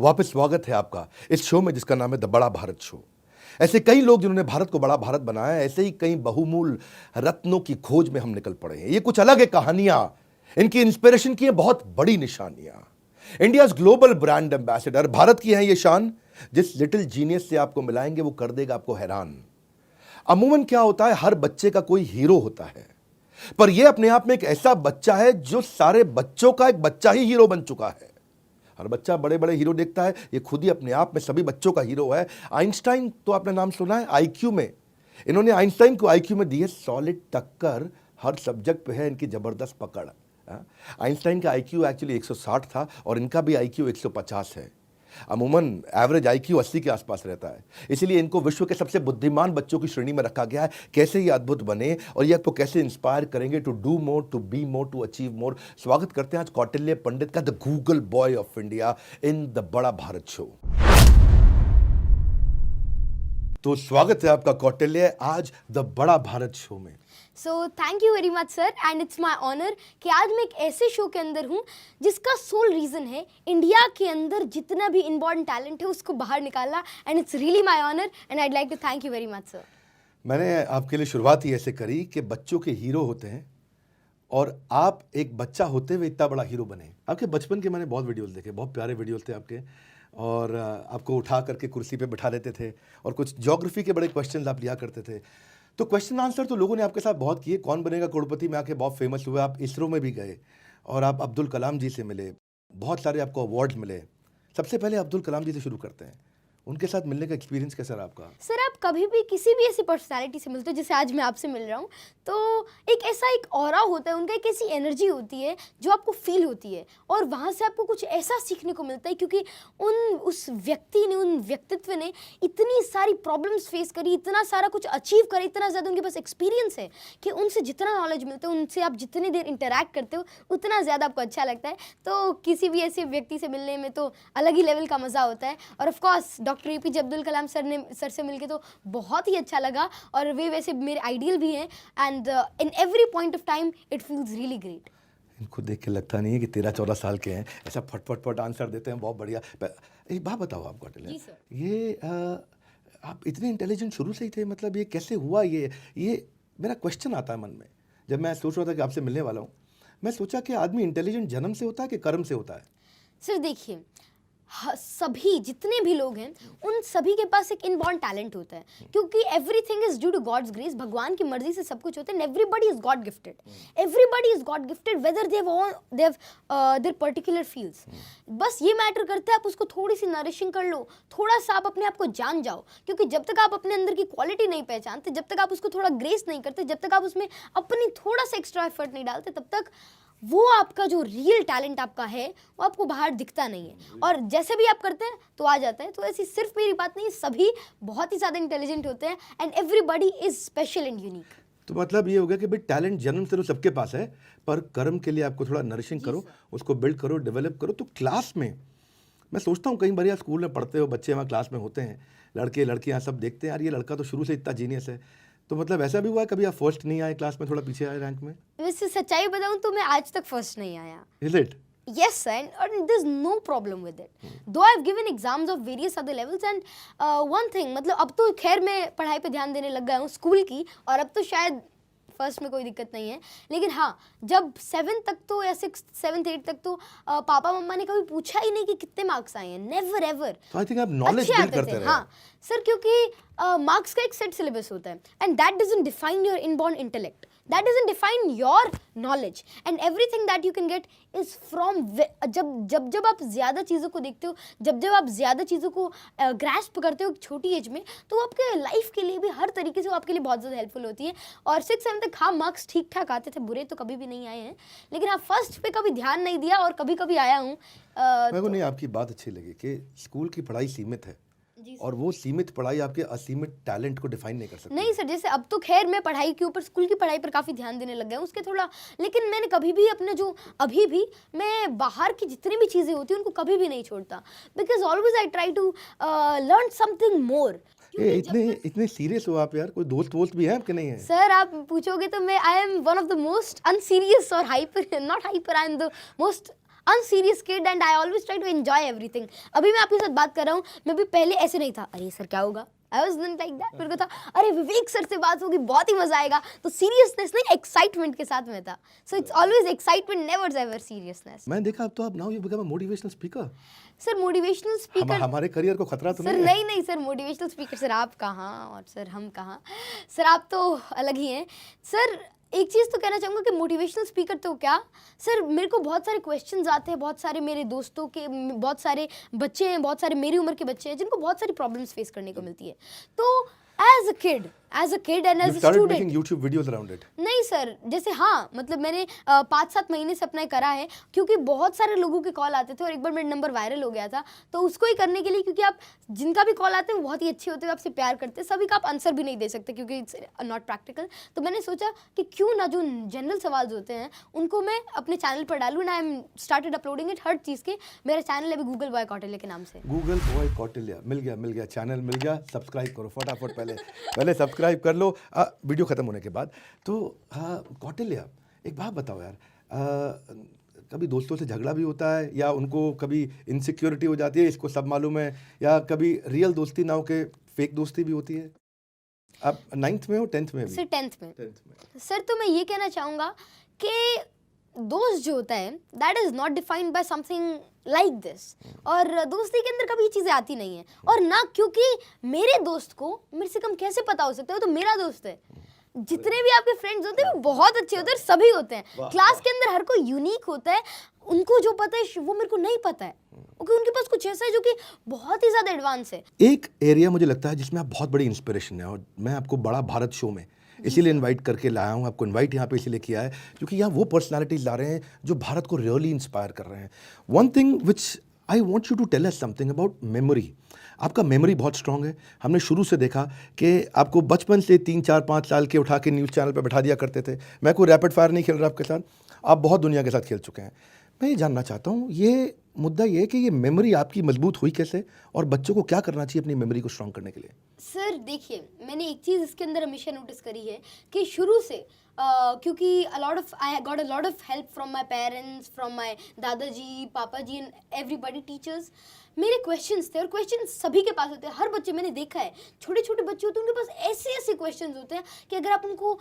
वापस स्वागत है आपका इस शो में जिसका नाम है द बड़ा भारत शो। ऐसे कई लोग जिन्होंने भारत को बड़ा भारत बनाया, ऐसे ही कई बहुमूल रत्नों की खोज में हम निकल पड़े हैं। ये कुछ अलग है कहानियां, इनकी इंस्पिरेशन की है बहुत बड़ी निशानियां। India global brand ambassador Bharat की है ये शान। जिस लिटिल जीनियस से आपको मिलाएंगे वो कर देगा आपको हैरान। अमूमन क्या होता है, हर बच्चे का कोई हीरो होता है, पर यह अपने आप में एक ऐसा बच्चा है जो सारे बच्चों का एक बच्चा ही हीरो बन चुका है। हर बच्चा बड़े बड़े हीरो देखता है, ये खुद ही अपने आप में सभी बच्चों का हीरो है। आइंस्टाइन तो आपने नाम सुना है, आईक्यू में इन्होंने आइंस्टाइन को आईक्यू में दी है सॉलिड टक्कर। हर सब्जेक्ट पे है इनकी जबरदस्त पकड़। आइंस्टाइन का आईक्यू एक्चुअली 160 था और इनका भी आईक्यू 150 है। अमूमन एवरेज आईक्यू 80 के आसपास रहता है, इसलिए इनको विश्व के सबसे बुद्धिमान बच्चों की श्रेणी में रखा गया है। कैसे ये अद्भुत बने और ये आपको कैसे इंस्पायर करेंगे to do more, to be more, to achieve more. स्वागत करते हैं आज कौटिल्य पंडित का, the Google boy of India, in the Bada Bharat show. तो स्वागत है आपका कौटिल्य आज द बड़ा भारत शो में। So thank you very much sir, and it's my honour कि आज मैं एक ऐसे शो के अंदर हूँ जिसका सोल रीज़न है इंडिया के अंदर जितना भी इम्पॉर्टेंट टैलेंट है उसको बाहर निकालना, and it's really my honour and I'd like to thank you very much sir. मैंने आपके लिए शुरुआत ही ऐसे करी कि बच्चों के हीरो होते हैं और आप एक बच्चा होते हुए इतना बड़ा हीरो बने। आपके बचपन के मैंने बहुत वीडियोस देखे, बहुत प्यारे वीडियोस थे आपके, और आपको उठा करके कुर्सी पे बिठा लेते थे और कुछ ज्योग्राफी के बड़े क्वेश्चन आप लिया करते थे। तो क्वेश्चन आंसर तो लोगों ने आपके साथ बहुत किए। कौन बनेगा करोड़पति में आके बहुत फेमस हुए, आप इसरो में भी गए और आप अब्दुल कलाम जी से मिले, बहुत सारे आपको अवार्ड मिले। सबसे पहले अब्दुल कलाम जी से शुरू करते हैं, उनके साथ मिलने का एक्सपीरियंस कैसा रहा आपका? सर आप कभी भी किसी भी ऐसी पर्सनालिटी से मिलते हो जैसे आज मैं आपसे मिल रहा हूँ, तो एक ऑरा होता है उनका, एक ऐसी एनर्जी होती है जो आपको फील होती है और वहाँ से आपको कुछ ऐसा सीखने को मिलता है, क्योंकि उस व्यक्ति ने, उन व्यक्तित्व ने इतनी सारी प्रॉब्लम्स फेस करी, इतना सारा कुछ अचीव करा, इतना ज़्यादा उनके पास एक्सपीरियंस है कि उनसे जितना नॉलेज मिलता है, उनसे आप जितनी देर इंटरैक्ट करते हो उतना ज़्यादा आपको अच्छा लगता है। तो किसी भी ऐसे व्यक्ति से मिलने में तो अलग ही लेवल का मज़ा होता है। और of course doctor APJ Abdul Kalam sir से मिलके तो बहुत ही अच्छा लगा, और वे वैसे मेरे आइडियल भी हैं, and in every point of time it feels really great. इनको देख के लगता नहीं है कि 13-14 साल के हैं, ऐसा फट आंसर देते हैं, बहुत बढ़िया। एक बात बताओ आप कौटिल्य, ये आप इतने इंटेलिजेंट शुरू से ही थे, मतलब ये कैसे हुआ? ये मेरा क्वेश्चन आता है मन में जब मैं सोच रहा था कि आपसे मिलने वाला हूँ। मैं सोचा कि आदमी इंटेलिजेंट जन्म से होता है कि कर्म से होता है? सर देखिए, सभी जितने भी लोग हैं उन सभी के पास एक इनबॉर्न टैलेंट होता है, क्योंकि everything is due to God's grace. भगवान की मर्जी से सब कुछ होता है, and everybody is God gifted. Everybody is God gifted whether they have their particular fields. बस ये मैटर करता है आप उसको थोड़ी सी नरिशिंग कर लो, थोड़ा सा आप अपने आप को जान जाओ, क्योंकि जब तक आप अपने अंदर की क्वालिटी नहीं पहचानते, जब तक आप उसको थोड़ा ग्रेस नहीं करते, जब तक आप उसमें अपनी थोड़ा सा एक्स्ट्रा एफर्ट नहीं डालते, तब तक वो आपका जो रियल टैलेंट आपका है वो आपको बाहर दिखता नहीं है, और जैसे भी आप करते हैं तो आ जाता है। तो ऐसी सिर्फ मेरी बात नहीं, सभी बहुत ही ज़्यादा इंटेलिजेंट होते हैं, and everybody is special and unique. तो मतलब ये हो गया कि भाई टैलेंट जन्म से तो सबके पास है, पर कर्म के लिए आपको थोड़ा नरिशिंग करो, उसको बिल्ड करो, डेवलप करो। तो क्लास में मैं सोचता हूँ, कई बार यार स्कूल में पढ़ते हो, बच्चे वहाँ क्लास में होते हैं, लड़के लड़कियाँ सब देखते हैं यार ये लड़का तो शुरू से इतना जीनियस है। तो मतलब ऐसा भी हुआ है कभी आप फर्स्ट नहीं आए क्लास में, थोड़ा पीछे आए रैंक में? वैसे सच्चाई बताऊं तो मैं आज तक फर्स्ट नहीं आया। Is it? Yes, and there's no problem with it. Though I've given exams of various other levels, and one thing, मतलब अब तो खैर मैं पढ़ाई पे ध्यान देने लग गया हूँ स्कूल की, और अब तो शायद फर्स्ट में कोई दिक्कत नहीं है। लेकिन हाँ, जब 7 तक तो या 6, 7, 8 तक तो पापा मम्मा ने कभी पूछा ही नहीं कि कितने मार्क्स आए हैं, नेवर एवर। तो आई थिंक आप नॉलेज बिल्ड करते रहे। हाँ सर, क्योंकि मार्क्स का एक सेट सिलेबस होता है, and that doesn't define your inborn intellect, that doesn't define your knowledge, and everything that you can get is from जब आप ज़्यादा चीज़ों को देखते हो, जब आप ज़्यादा चीज़ों को ग्रैस्प करते हो छोटी एज में, तो आपके लाइफ के लिए भी हर तरीके से वो आपके लिए बहुत ज़्यादा हेल्पफुल होती है। और 6-7 तक हाँ मार्क्स ठीक ठाक आते थे, बुरे तो कभी भी नहीं आए हैं, लेकिन हाँ फर्स्ट पे कभी ध्यान नहीं दिया और कभी कभी आया हूँ। मेरे को नहीं आपकी बात अच्छी लगी कि स्कूल की पढ़ाई सीमित है, और वो सीमित पढ़ाई आपके असीमित टैलेंट को डिफाइन नहीं कर सकती। नहीं सर, जैसे अब तो खैर मैं पढ़ाई के ऊपर, स्कूल की पढ़ाई पर काफ़ी ध्यान देने लग गया हूँ उसके थोड़ा, लेकिन मैंने कभी भी अपने जो अभी भी मैं बाहर की जितनी भी चीज़ें होती हैं उनको कभी भी नहीं छोड़ता, because always I try to learn something more. इतने सीरियस हो आप यार? कोई दोस्त भी है आपके? नहीं है सर, आप पूछोगे तो मैं I am one of the most unserious और hyper, not hyper, I am the most unserious kid and I always try to enjoy everything. अभी मैं आपके साथ बात कर रहा हूँ, मैं भी पहले ऐसे नहीं था, अरे सर क्या होगा, I was not like that. मेरे को था अरे विवेक सर से बात होगी, बहुत ही मजा आएगा, तो सीरियसनेस नहीं एक्साइटमेंट के साथ में था. So it's always excitement, never ever seriousness. मैं देखा अब तो आप now you become a motivational speaker. Sir motivational speaker हमारे करियर को खतरा तो सर नहीं है? नहीं सर, मोटिवेशनल स्पीकर सर आप कहाँ और सर हम कहाँ, सर आप तो अलग ही हैं सर. एक चीज़ तो कहना चाहूँगा कि मोटिवेशनल स्पीकर तो क्या सर, मेरे को बहुत सारे क्वेश्चंस आते हैं, बहुत सारे मेरे दोस्तों के, बहुत सारे बच्चे हैं, बहुत सारे मेरी उम्र के बच्चे हैं जिनको बहुत सारी प्रॉब्लम्स फेस करने को मिलती है. तो as a kid and You as a started student making YouTube videos around it. नहीं सर, जैसे हाँ मतलब मैंने 5-7 महीने से अपना करा है, क्योंकि बहुत सारे लोगों के कॉल आते थे और एक बार मेरा नंबर वायरल हो गया था, तो उसको ही करने के लिए, क्योंकि आप जिनका भी कॉल आते हैं वो बहुत ही अच्छे होते हैं, आपसे प्यार करते हैं, सभी का आप आंसर भी नहीं दे सकते क्योंकि इट्स नॉट प्रैक्टिकल. तो मैंने सोचा कि क्यों ना जो जनरल सवाल होते हैं उनको मैं अपने चैनल पर डालूँ. And I am started uploading it हर चीज़ के. मेरा चैनल है अभी गूगल बॉय कौटिल्य के नाम से. गूगल बॉय कौटिल्य मिल गया, चैनल मिल गया. सब्सक्राइब करो फटाफट, पहले सब्सक्राइब कर लो वीडियो खत्म होने के बाद. तो कौटिल्य, एक बात बताओ यार, कभी दोस्तों से झगड़ा भी होता है या उनको कभी इनसिक्योरिटी हो जाती है, इसको सब मालूम है, या कभी रियल दोस्ती ना हो के फेक दोस्ती भी होती है? आप 9th में हो 10th में भी? सर 10th में. सर तो मैं ये कहना चाहूँगा कि दोस्त जो होता है that is not defined by something like this, और दोस्ती के अंदर कभी ये चीज़ें आती नहीं है. और ना क्योंकि मेरे दोस्त को मेरे से कम कैसे पता हो सकता है, वो तो मेरा दोस्त है. जितने भी आपके फ्रेंड्स होते हैं वो बहुत अच्छे होते हैं, सभी होते हैं. क्लास के अंदर हर कोई यूनिक होता है, उनको जो पता है वो मेरे को नहीं पता है, क्योंकि उनके पास कुछ ऐसा है जो कि बहुत ही ज़्यादा एडवांस है. एक एरिया मुझे लगता है जिसमें आप बहुत बड़ी इंस्पिरेशन है, और मैं आपको बड़ा भारत शो में इसीलिए इनवाइट करके लाया हूँ. आपको इनवाइट यहाँ पे इसीलिए किया है क्योंकि यहाँ वो पर्सनालिटीज ला रहे हैं जो भारत को रियली इंस्पायर कर रहे हैं. One thing which I want you to tell us something about memory. आपका मेमोरी बहुत स्ट्रांग है. हमने शुरू से देखा कि आपको बचपन से 3-4-5 साल के उठा के न्यूज़ चैनल पर बैठा दिया करते थे. मैं कोई रैपिड फायर नहीं खेल रहा आपके साथ, आप बहुत दुनिया के साथ खेल चुके हैं. मैं ये जानना चाहता हूँ, ये मुद्दा ये है कि ये मेमोरी आपकी मजबूत हुई कैसे, और बच्चों को क्या करना चाहिए अपनी मेमोरी को स्ट्रांग करने के लिए? सर देखिए, मैंने एक चीज़ इसके अंदर हमेशा नोटिस करी है कि शुरू से क्योंकि I got a lot of help from my parents, from my दादाजी, पापा जी एंड एवरीबडी टीचर्स. मेरे क्वेश्चंस थे, और क्वेश्चंस सभी के पास होते हैं. हर बच्चे, मैंने देखा है, छोटे छोटे बच्चे होते हैं उनके पास ऐसे ऐसे क्वेश्चंस होते हैं कि अगर आप उनको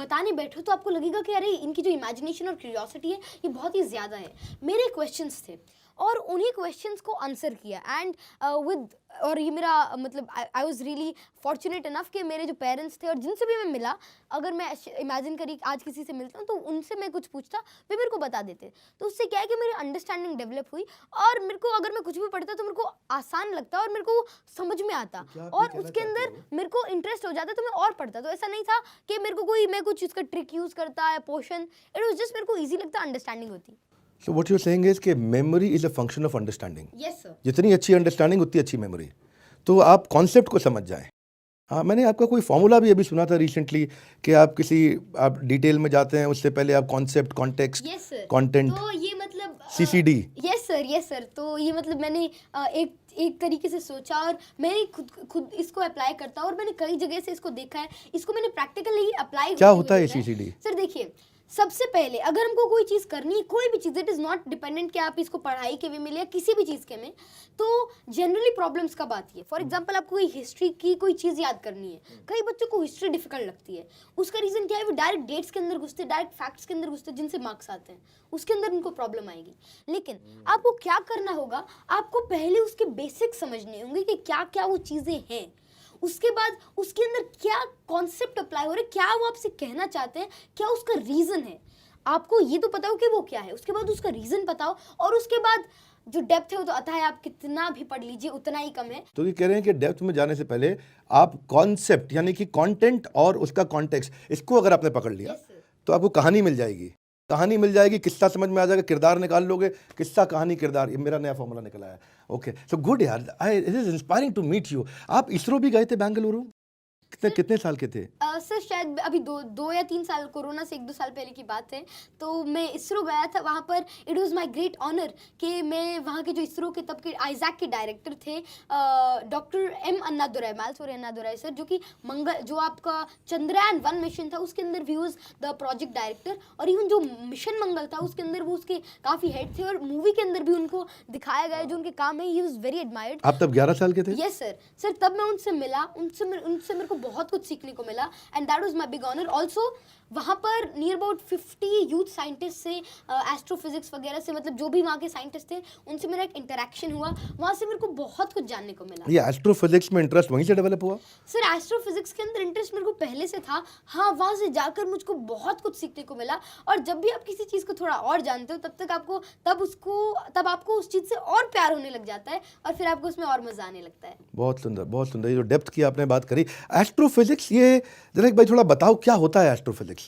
बताने बैठो तो आपको लगेगा कि अरे इनकी जो इमेजिनेशन और क्यूरियोसिटी है ये बहुत ही ज़्यादा है. मेरे क्वेश्चंस थे और उन्हीं क्वेश्चंस को आंसर किया. एंड और ये मेरा मतलब I was really fortunate enough कि मेरे जो पेरेंट्स थे और जिनसे भी मैं मिला, अगर मैं इमेजिन करी आज किसी से मिलता हूँ तो उनसे मैं कुछ पूछता, वे मेरे को बता देते. तो उससे क्या है कि मेरी अंडरस्टैंडिंग डेवलप हुई, और मेरे को अगर मैं कुछ भी पढ़ता तो मेरे को आसान लगता और मेरे को समझ में आता, और उसके अंदर मेरे को इंटरेस्ट हो जाता तो मैं और पढ़ता. तो ऐसा नहीं था कि मेरे को मैं कुछ इसका ट्रिक यूज़ करता है, पोर्शन. इट वॉज जस्ट मेरे को ईजी लगता, अंडरस्टैंडिंग होती. So what you're saying is कि memory is a function of understanding. Yes sir. जितनी अच्छी अंडरस्टैंडिंग उतनी अच्छी मेमोरी. तो आप कॉन्सेप्ट को समझ जाएं. हाँ, मैंने आपका कोई फॉर्मूला भी अभी सुना था रिसेंटली कि आप डिटेल में जाते हैं, उससे पहले आप कॉन्सेप्ट, कॉन्टेक्स्ट, कंटेंट, तो ये मतलब CCD. Yes sir. तो ये मतलब मैंने एक तरीके से सोचा, और मैंने खुद इसको अप्लाई करता हूँ, और मैंने कई जगह से इसको देखा है. इसको मैंने प्रैक्टिकली अप्लाई. क्या होता है CCD? सर देखिए, सबसे पहले अगर हमको कोई चीज़ करनी है, कोई भी चीज़, इट इज़ नॉट डिपेंडेंट कि आप इसको पढ़ाई के वे में या किसी भी चीज़ के में, तो जनरली प्रॉब्लम्स कब आती है. फॉर एग्जांपल आपको कोई हिस्ट्री की कोई चीज़ याद करनी है, कई बच्चों को हिस्ट्री डिफिकल्ट लगती है. उसका रीज़न क्या है, वो डायरेक्ट डेट्स के अंदर घुसते, डायरेक्ट फैक्ट्स के अंदर घुसते, जिनसे मार्क्स आते हैं, उसके अंदर उनको प्रॉब्लम आएगी. लेकिन आपको क्या करना होगा, आपको पहले उसके बेसिक्स समझने होंगे कि क्या क्या वो चीज़ें हैं. उसके बाद उसके अंदर क्या कॉन्सेप्ट अप्लाई हो रहे, क्या वो आपसे कहना चाहते हैं, क्या उसका रीज़न है. आपको ये तो पता हो कि वो क्या है, उसके बाद उसका रीज़न पता हो, और उसके बाद जो डेप्थ है वो तो आता है, आप कितना भी पढ़ लीजिए उतना ही कम है. तो ये कह रहे हैं कि डेप्थ में जाने से पहले आप कॉन्सेप्ट यानी कि कंटेंट और उसका कॉन्टेक्स्ट, इसको अगर आपने पकड़ लिया तो आपको कहानी मिल जाएगी, किस्सा समझ में आ जाएगा, किरदार निकाल लोगे, किस्सा कहानी किरदार. ये मेरा नया फॉर्मूला निकला है. ओके, सो गुड यार, it is inspiring to meet you. आप इसरो भी गए थे बेंगलुरु, कितने साल के थे? सर शायद शायद अभी 2 या 3 साल, कोरोना से 1-2 साल पहले की बात है, तो मैं इसरो गया था। वहाँ पर it was my great honour कि मैं वहाँ के जो इसरो के तब के आइजैक के डायरेक्टर थे doctor M Annadurai, Mylswamy Annadurai sir, जो कि जो आपका चंद्रयान 1 मिशन था उसके अंदर भी वाज द प्रोजेक्ट डायरेक्टर, और इवन जो मिशन मंगल था उसके अंदर वो उसके काफ़ी हेड थे, और मूवी के अंदर भी उनको दिखाया गया जो उनके काम है, ही वाज वेरी एडमायर्ड। आप तब 11 साल के थे? यस सर तब मैं उनसे मिला, उनसे मेरे को बहुत कुछ सीखने को मिला, and that was my big honour. Also वहाँ पर नियर अबाउट 50 यूथ साइंटिस्ट से, एस्ट्रोफिजिक्स वगैरह से, मतलब जो भी वहाँ के साइंटिस्ट थे उनसे मेरा एक इंटरेक्शन हुआ, वहाँ से मेरे को बहुत कुछ जानने को मिला। ये एस्ट्रोफिजिक्स में इंटरेस्ट वहीं से डेवलप हुआ? सर एस्ट्रोफिजिक्स के अंदर इंटरेस्ट मेरे को पहले से था, हाँ, वहाँ से जाकर मुझको बहुत कुछ सीखने को मिला। और जब भी आप किसी चीज़ को थोड़ा और जानते हो तब आपको उस चीज़ से और प्यार होने लग जाता है, और फिर आपको उसमें और मज़ा आने लगता है। बहुत सुंदर, बहुत सुंदर। ये जो डेप्थ की आपने बात करी, एस्ट्रोफिजिक्स, ये जनक भाई थोड़ा बताओ क्या होता है एस्ट्रोफिजिक्स?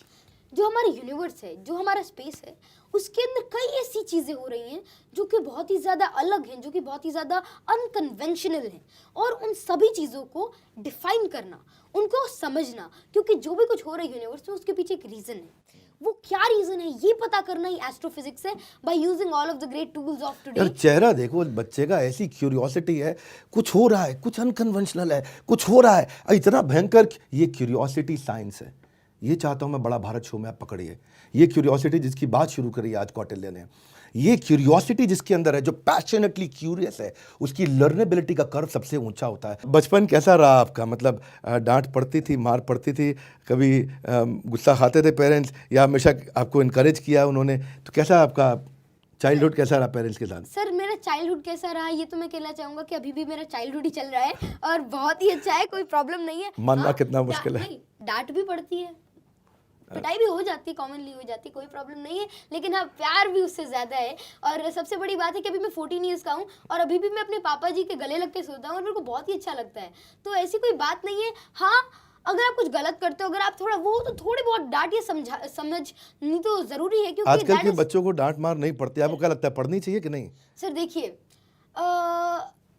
जो हमारा यूनिवर्स है, जो हमारा स्पेस है, उसके अंदर कई ऐसी चीज़ें हो रही हैं जो कि बहुत ही ज़्यादा अलग हैं, जो कि बहुत ही ज़्यादा अनकन्वेंशनल हैं, और उन सभी चीज़ों को डिफाइन करना, उनको समझना, क्योंकि जो भी कुछ हो रहा है यूनिवर्स में उसके पीछे एक रीज़न है। वो क्या रीज़न है ये पता करना ही एस्ट्रोफिजिक्स है, by using all of the great tools of यार टुडे। चेहरा देखो बच्चे का, ऐसी क्यूरियोसिटी है, कुछ हो रहा है, कुछ अनकन्वेंशनल है, कुछ हो रहा है, इतना भयंकर। ये क्यूरियोसिटी साइंस है। ये चाहता हूं मैं बड़ा भारत शो में आप पकड़िए, ये क्यूरियोसिटी जिसकी बात शुरू करी आज कौटिल्य ने, ये क्यूरियोसिटी जिसके अंदर है, जो पैशनेटली क्यूरियस है, उसकी लर्नेबिलिटी का कर्व सबसे ऊंचा होता है। बचपन कैसा रहा आपका? मतलब डांट पड़ती थी, मार पड़ती थी, कभी गुस्सा खाते थे पेरेंट्स, या हमेशा आपको इनकरेज किया उन्होंने? तो कैसा आपका चाइल्डहुड कैसा रहा पेरेंट्स के साथ? सर मेरा चाइल्डहुड कैसा रहा ये तो मैं कहना चाहूँगा कि अभी भी मेरा चाइल्डहुड ही चल रहा है, और बहुत ही अच्छा है, कोई प्रॉब्लम नहीं है। मानना हाँ, कितना मुश्किल है। नहीं, डांट भी पड़ती है, पिटाई भी हो जाती है, कॉमनली हो जाती है, कोई प्रॉब्लम नहीं है, लेकिन हाँ प्यार भी उससे ज़्यादा है। और सबसे बड़ी बात है कि अभी मैं 14 ईयर्स का हूँ, और अभी भी मैं अपने पापा जी के गले लग के सोता हूँ, और मेरे को बहुत ही अच्छा लगता है। तो ऐसी कोई बात नहीं है। हाँ, अगर आप कुछ गलत करते हो, अगर आप थोड़ा वो, तो थोड़ी बहुत डांट या समझनी तो ज़रूरी है, क्योंकि आजकल के बच्चों को डांट मार नहीं पड़ती, आपको क्या लगता है पढ़नी चाहिए कि नहीं? सर देखिए,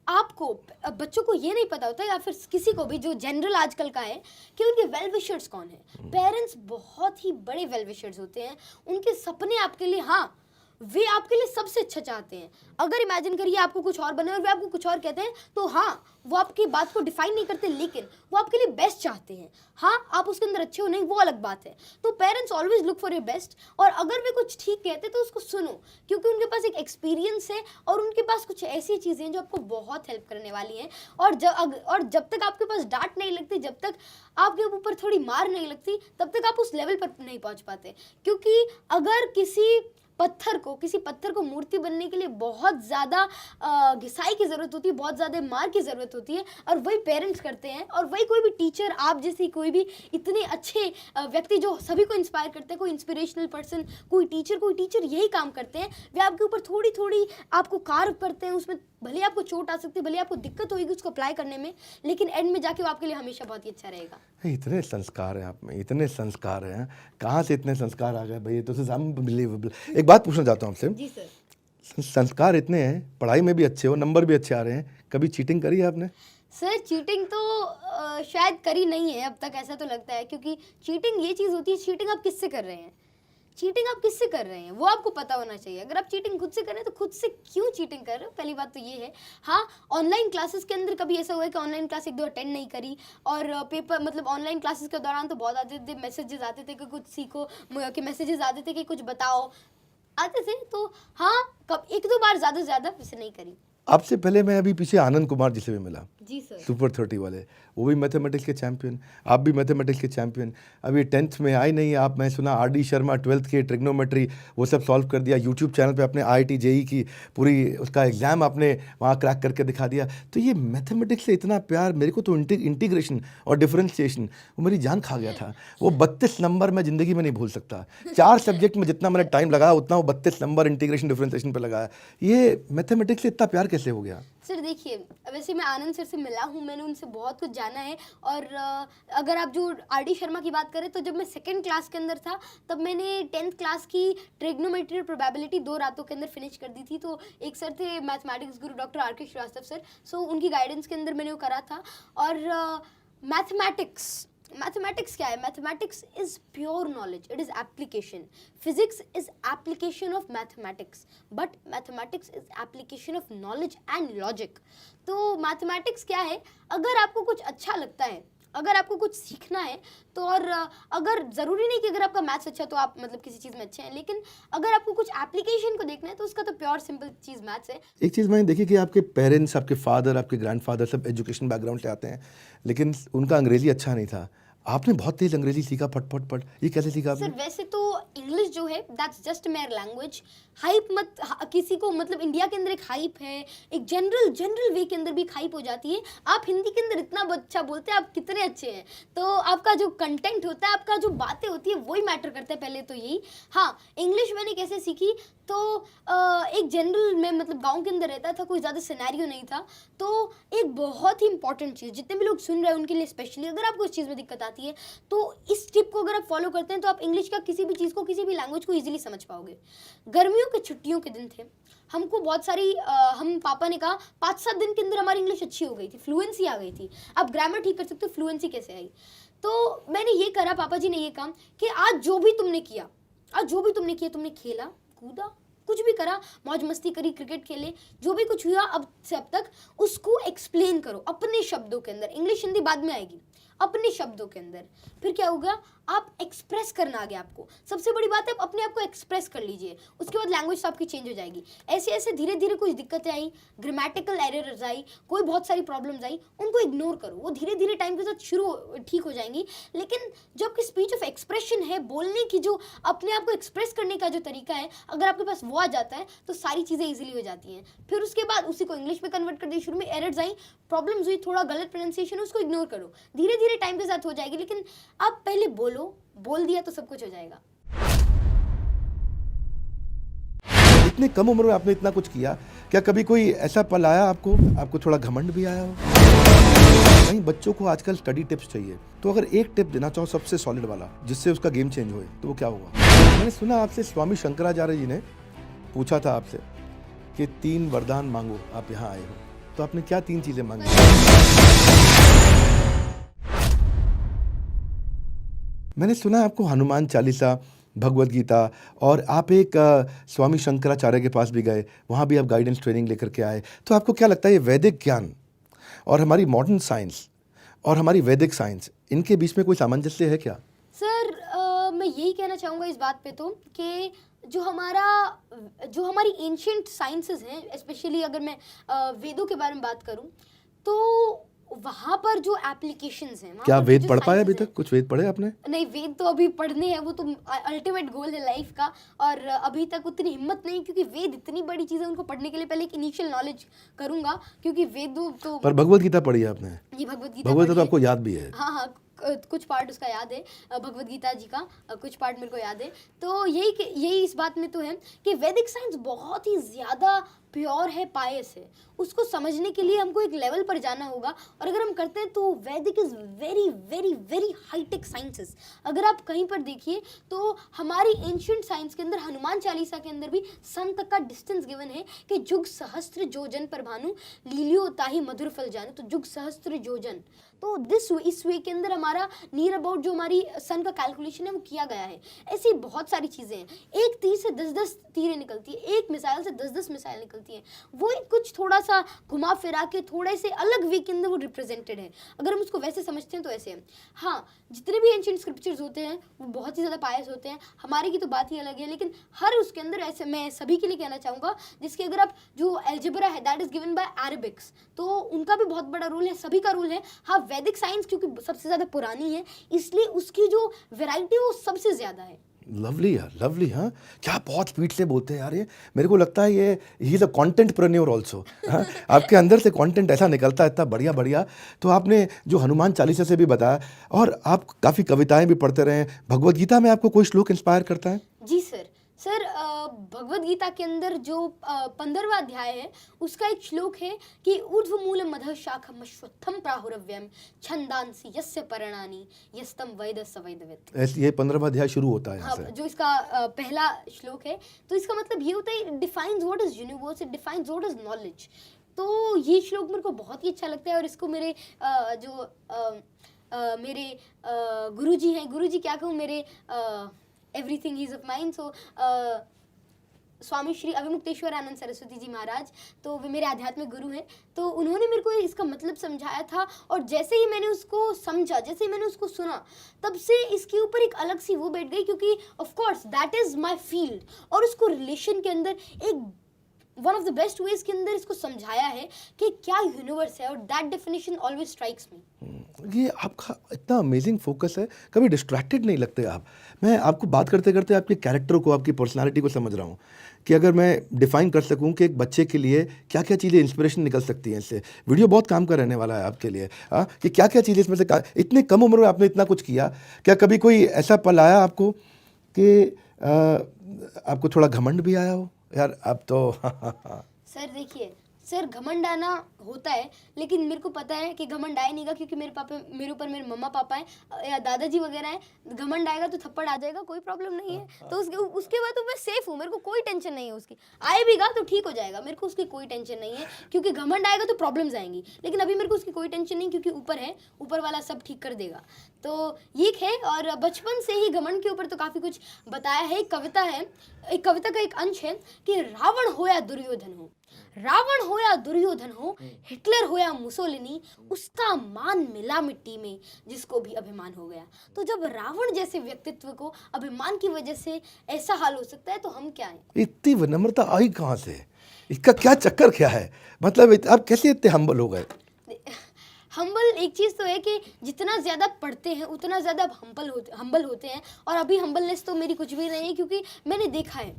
आपको बच्चों को ये नहीं पता होता, या फिर किसी को भी जो जनरल आजकल का है, कि उनके वेल विशर्स कौन है। पेरेंट्स बहुत ही बड़े वेल विशर्स होते हैं, उनके सपने आपके लिए, हाँ, वे आपके लिए सबसे अच्छा चाहते हैं। अगर इमेजिन करिए आपको कुछ और बने और वे आपको कुछ और कहते हैं, तो हाँ, वो आपकी बात को डिफाइन नहीं करते, लेकिन वो आपके लिए बेस्ट चाहते हैं। हाँ, आप उसके अंदर अच्छे हो नहीं, वो अलग बात है। तो parents always look for your best, और अगर वे कुछ ठीक कहते हैं तो उसको सुनो, क्योंकि उनके पास एक एक्सपीरियंस है, और उनके पास कुछ ऐसी चीज़ें हैं जो आपको बहुत हेल्प करने वाली हैं। और जब तक आपके पास डांट नहीं लगती, जब तक आपके ऊपर थोड़ी मार नहीं लगती, तब तक आप उस लेवल पर नहीं पहुँच पाते। क्योंकि अगर किसी पत्थर को मूर्ति बनने के लिए बहुत ज़्यादा घिसाई की ज़रूरत होती है, बहुत ज़्यादा मार की ज़रूरत होती है, और वही पेरेंट्स करते हैं, और वही कोई भी टीचर, आप जैसी कोई भी इतने अच्छे व्यक्ति जो सभी को इंस्पायर करते हैं, कोई इंस्पिरेशनल पर्सन, कोई टीचर यही काम करते हैं। वे आपके ऊपर थोड़ी थोड़ी आपको कार्व करते हैं, उसमें भले आपको चोट आ सकती है, भले आपको दिक्कत होगी उसको अप्लाई करने में, लेकिन एंड में जाके वो आपके लिए हमेशा बहुत ही अच्छा रहेगा। इतने संस्कार हैं आप में, इतने संस्कार हैं, कहाँ से इतने संस्कार आ गए भाई? ये तो अनबिलीवेबल। एक बात पूछना चाहता हूँ आपसे, जी सर। संस्कार इतने हैं, पढ़ाई में भी अच्छे हो, नंबर भी अच्छे आ रहे हैं, कभी चीटिंग करी है आपने? सर चीटिंग तो शायद करी नहीं है अब तक, ऐसा तो लगता है, क्योंकि चीटिंग ये चीज़ होती है, चीटिंग आप किससे कर रहे हैं, वो आपको पता होना चाहिए। अगर आप चीटिंग खुद से कर रहे हैं तो खुद से क्यों चीटिंग कर रहे हो, पहली बात तो ये है। हाँ, ऑनलाइन क्लासेस के अंदर कभी ऐसा हुआ है कि ऑनलाइन क्लास 1-2 अटेंड नहीं करी, और पेपर, मतलब ऑनलाइन क्लासेस के दौरान तो बहुत आते थे मैसेजेस, आते थे कि कुछ सीखो, कि मैसेजेस आते थे कि कुछ बताओ, आते थे। तो हाँ, कब 1-2 बार, ज़्यादा से ज़्यादा, वैसे नहीं करी। आपसे पहले मैं अभी पीछे आनंद कुमार जी से भी मिला, जी सर। सुपर 30 वाले, वो भी मैथमेटिक्स के चैंपियन, आप भी मैथमेटिक्स के चैंपियन। अभी 10th में आई नहीं आप, मैं सुना आर डी शर्मा 12th के ट्रिग्नोमेट्री वो सब सॉल्व कर दिया, यूट्यूब चैनल पे अपने IIT JEE की पूरी उसका एग्ज़ाम आपने वहाँ क्रैक करके दिखा दिया। तो ये मैथमेटिक्स से इतना प्यार, मेरे को तो इंटीग्रेशन और डिफरेंशिएशन वो मेरी जान खा गया था। वो 32 नंबर मैं ज़िंदगी में नहीं भूल सकता। 4 सब्जेक्ट में जितना मैंने टाइम लगाया उतना वो 32 नंबर इंटीग्रेशन डिफरेंशिएशन पर लगाया। ये मैथमेटिक्स से इतना प्यार कैसे हो गया? सर देखिए, वैसे मैं आनंद सर से मिला हूँ, मैंने उनसे बहुत कुछ जाना है। और अगर आप जो RD शर्मा की बात करें, तो जब मैं 2nd क्लास के अंदर था, तब मैंने 10th क्लास की ट्रिग्नोमेट्री और प्रोबेबिलिटी 2 रातों के अंदर फिनिश कर दी थी। तो एक सर थे मैथमेटिक्स गुरु डॉक्टर RK श्रीवास्तव सर, सो उनकी गाइडेंस के अंदर मैंने वो करा था। और मैथमेटिक्स मैथमेटिक्स क्या है? Mathematics is pure knowledge, it is application. Physics is application of mathematics, but mathematics is application of knowledge and logic. तो मैथमेटिक्स क्या है? अगर आपको कुछ अच्छा लगता है, अगर आपको कुछ सीखना है तो, और अगर ज़रूरी नहीं कि अगर आपका मैथ्स अच्छा तो आप मतलब किसी चीज़ में अच्छे हैं, लेकिन अगर आपको कुछ एप्लीकेशन को देखना है तो उसका तो प्योर सिंपल चीज़ मैथ्स है. एक चीज़ मैंने देखी कि आपके पेरेंट्स, आपके फादर, आपके ग्रैंडफादर सब एजुकेशन बैकग्राउंड से आते हैं, लेकिन उनका अंग्रेज़ी अच्छा नहीं था. आपने बहुत तेज़ अंग्रेज़ी सीखा, फट फट फट. ये कैसे सीखा आपने? सर वैसे तो इंग्लिश जो है that's just mayor language. Hype मत किसी को, मतलब इंडिया के अंदर एक हाइप है, एक जनरल वे के अंदर भी एक हाइप हो जाती है. आप हिंदी के अंदर इतना अच्छा बोलते हैं, आप कितने अच्छे हैं, तो आपका जो कंटेंट होता है, आपका जो बातें होती है, वही मैटर करता है पहले तो यही. हाँ, इंग्लिश मैंने कैसे सीखी तो एक जनरल में, मतलब गांव के अंदर रहता था, कोई ज़्यादा सिनेरियो नहीं था. तो एक बहुत ही इंपॉर्टेंट चीज़, जितने भी लोग सुन रहे हैं उनके लिए स्पेशली, अगर आपको इस चीज़ में दिक्कत आती है तो इस टिप को अगर आप फॉलो करते हैं तो आप इंग्लिश का किसी भी चीज़ को, किसी भी लैंग्वेज को इजीली समझ पाओगे. गर्मियों के छुट्टियों के दिन थे, हमको बहुत सारी हम पापा ने कहा 5-7 दिन के अंदर हमारी इंग्लिश अच्छी हो गई थी, फ्लुएंसी आ गई थी. आप ग्रामर ठीक कर सकते हो, फ्लुएंसी कैसे आई? तो मैंने ये करा, पापा जी ने ये काम कि आज जो भी तुमने किया, आज जो भी तुमने किया, तुमने खेला कूदा, कुछ भी करा, मौज मस्ती करी, क्रिकेट खेले, जो भी कुछ हुआ अब से अब तक, उसको एक्सप्लेन करो अपने शब्दों के अंदर. इंग्लिश हिंदी बाद में आएगी, अपने शब्दों के अंदर. फिर क्या होगा? आप एक्सप्रेस करना आ गया आपको. सबसे बड़ी बात है आप अपने आप को एक्सप्रेस कर लीजिए, उसके बाद लैंग्वेज तो आपकी चेंज हो जाएगी. ऐसे ऐसे धीरे धीरे कुछ दिक्कतें आई, ग्रामेटिकल एरर्स आई, कोई बहुत सारी प्रॉब्लम्स आई, उनको इग्नोर करो, वो धीरे धीरे टाइम के साथ ठीक हो जाएंगी. लेकिन जो आपकी स्पीच ऑफ एक्सप्रेशन है, बोलने की जो अपने आप को एक्सप्रेस करने का जो तरीका है, अगर आपके पास वो आ जाता है तो सारी चीज़ें ईजिली हो जाती हैं. फिर उसके बाद उसी को इंग्लिश में कन्वर्ट कर दिया. शुरू में एरर्स आई, प्रॉब्लम्स हुई, थोड़ा गलत प्रोनाउंसिएशन, उसको इग्नोर करो, धीरे धीरे टाइम के साथ हो जाएगी. लेकिन आप पहले बोल दिया तो सब कुछ हो जाएगा. इतने कम उम्र में आपने इतना कुछ किया, क्या कभी कोई ऐसा पल आया आपको थोड़ा घमंड भी आया हो? नहीं, बच्चों को आजकल स्टडी टिप्स चाहिए, तो अगर एक टिप देना चाहो सबसे सॉलिड वाला, जिससे उसका गेम चेंज होए, तो वो क्या होगा? मैंने सुना आपसे स्वामी शंकराचार्य जी ने पूछा था आपसे कि 3 वरदान मांगो, आप यहाँ आए हो, तो आपने क्या 3 चीजें मांगी? मैंने सुना आपको हनुमान चालीसा, भगवत गीता, और आप एक स्वामी शंकराचार्य के पास भी गए, वहाँ भी आप गाइडेंस ट्रेनिंग लेकर के आए. तो आपको क्या लगता है ये वैदिक ज्ञान और हमारी मॉडर्न साइंस और हमारी वैदिक साइंस, इनके बीच में कोई सामंजस्य है क्या? सर मैं यही कहना चाहूँगा इस बात पे तो कि जो हमारी एंशियंट साइंसेस हैं, स्पेशली अगर मैं वेदों के बारे में बात करूँ, तो वहाँ पर जो एप्लीकेशंस हैं, क्या वेद पढ़ पाए अभी तक? कुछ वेद पढ़े आपने? नहीं, वेद तो अभी पढ़ने हैं, वो तो अल्टीमेट गोल है लाइफ का, और अभी तक उतनी हिम्मत नहीं, क्योंकि वेद इतनी बड़ी चीज़ है, उनको पढ़ने के लिए पहले एक इनिशियल नॉलेज करूँगा, क्योंकि वेद तो. पर भगवत गीता पढ़ी है आपने? ये भगवत गीता तो आपको याद भी है? हाँ, कुछ पार्ट उसका याद है, भगवत गीता जी का कुछ पार्ट मेरे को याद है. तो यही इस बात में तो है कि वैदिक साइंस बहुत ही ज़्यादा प्योर है, पायस है. उसको समझने के लिए हमको एक लेवल पर जाना होगा, और अगर हम करते हैं तो Vedic is very very very high tech sciences. अगर आप कहीं पर देखिए तो हमारी एंशियंट साइंस के अंदर, हनुमान चालीसा के अंदर भी सन तक का डिस्टेंस गिवन है कि जुग सहस्त्र जोजन पर भानु, लीलियो ताहि मधुर फल जानू. तो जुग सहस्त्र जोजन, तो इस वे के अंदर हमारा नियर अबाउट जो हमारी सन का कैलकुलेशन है वो किया गया है. ऐसी बहुत सारी चीज़ें हैं. एक तीर से 10-10 तीरें निकलती है, एक मिसाइल से 10-10 मिसाइल निकलती हैं. वो कुछ थोड़ा सा घुमा फिरा के थोड़े से अलग वे के अंदर वो रिप्रेजेंटेड है. अगर हम उसको वैसे समझते हैं तो ऐसे है. हाँ, जितने भी एंशिएंट स्क्रिप्चर्स होते हैं वो बहुत ही ज़्यादा पायस होते हैं. हमारे की तो बात ही अलग है, लेकिन हर उसके अंदर, ऐसे मैं सभी के लिए कहना चाहूँगा जिसके अगर आप जो अलजेब्रा है दैट इज़ गिवन बाय अरेबिक्स, तो उनका भी बहुत बड़ा रोल है, सभी का रोल है. हाँ, वैदिक साइंस क्योंकि सबसे ज़्यादा पुरानी है, इसलिए उसकी जो वैरायटी है वो सबसे ज़्यादा है. लवली यार, लवली. हाँ, क्या बहुत स्पीड से बोलते हैं यार ये. मेरे को लगता है ये ही इज अ कंटेंटप्रेन्योर ऑल्सो. हाँ, आपके अंदर से कंटेंट ऐसा निकलता है, इतना बढ़िया बढ़िया. तो आपने जो हनुमान चालीसा से भी बताया, और आप काफ़ी कविताएं भी पढ़ते रहे. भगवत गीता में आपको कोई श्लोक इंस्पायर करता है? जी सर, भगवत गीता के अंदर जो 15वां अध्याय है, उसका एक श्लोक है कि ऊर्ध्वमूलम अधः शाखम अश्वत्थम प्राहुरव्यम छंदांसि यस्य पर्णानि यस्तम वेद स वेदवित्. ये 15वां अध्याय शुरू होता है यहाँ हाँ, से. जो इसका पहला श्लोक है, तो इसका मतलब ये होता है, defines what is universe, it defines what is knowledge. तो ये श्लोक मेरे को बहुत ही अच्छा लगता है, और इसको मेरे जो मेरे गुरुजी हैं, गुरुजी क्या कहूँ, मेरे एवरीथिंग इज ऑफ माइंड। सो स्वामी श्री अविमुक्तेश्वर आनंद सरस्वती जी महाराज, तो वे मेरे आध्यात्मिक गुरु हैं। तो उन्होंने मेरे को इसका मतलब समझाया था, और जैसे ही मैंने उसको समझा, जैसे ही मैंने उसको सुना, तब से इसके ऊपर एक अलग सी वो बैठ गई, क्योंकि of course that is my field. और उसको रिलेशन के अंदर एक one of the best veg के अंदर इसको समझाया है कि क्या यूनिवर्स है, और दैट डेफिनेशन ऑलवेज स्ट्राइक्स मी। ये आपका इतना अमेजिंग फोकस है, कभी डिस्ट्रैक्टेड नहीं लगते आप। मैं आपको बात करते करते आपके कैरेक्टर को, आपकी पर्सनालिटी को समझ रहा हूँ कि अगर मैं डिफाइन कर सकूँ कि एक बच्चे के लिए क्या क्या चीज़ें इंस्पिरेशन निकल सकती हैं इससे। वीडियो बहुत काम का रहने वाला है आपके लिए, कि क्या क्या चीज़ें इसमें से इतने कम उम्र में आपने इतना कुछ किया। क्या कभी कोई ऐसा पल आया आपको कि आपको थोड़ा घमंड भी आया हो, यार अब तो सर देखिए, सर घमंड आना होता है, लेकिन मेरे को पता है कि घमंड आए नहीं, क्योंकि मेरे ऊपर मेरे मम्मा पापा हैं या दादाजी वगैरह हैं। घमंड आएगा तो थप्पड़ आ जाएगा, कोई प्रॉब्लम नहीं है। तो उसके बाद तो मैं सेफ हूँ, मेरे को कोई टेंशन नहीं है उसकी। आए भी गा तो ठीक हो जाएगा, मेरे को उसकी कोई टेंशन नहीं है, क्योंकि घमंड आएगा तो प्रॉब्लम्स आएंगी, लेकिन अभी मेरे को उसकी कोई टेंशन नहीं, क्योंकि ऊपर है, ऊपर वाला सब ठीक कर देगा। तो ये है। और बचपन से ही घमंड के ऊपर तो काफ़ी कुछ बताया है। एक कविता है, एक कविता का एक अंश है कि रावण हो या दुर्योधन हो, रावण हो या दुर्योधन हो, हिटलर हो या मुसोलिनी, उसका मान मिला मिट्टी में जिसको भी अभिमान हो गया। तो जब रावण जैसे व्यक्तित्व को अभिमान की वजह से ऐसा हाल हो सकता है, तो हम क्या हैं? इतनी विनम्रता आई कहाँ से? इसका क्या चक्कर क्या है? मतलब आप कैसे इतने हम्बल हो गए? हम्बल एक चीज़ तो है कि जितना ज़्यादा पढ़ते हैं उतना ज़्यादा हम्बल होते हैं। और अभी हम्बलनेस तो मेरी कुछ भी नहीं है, क्योंकि मैंने देखा है,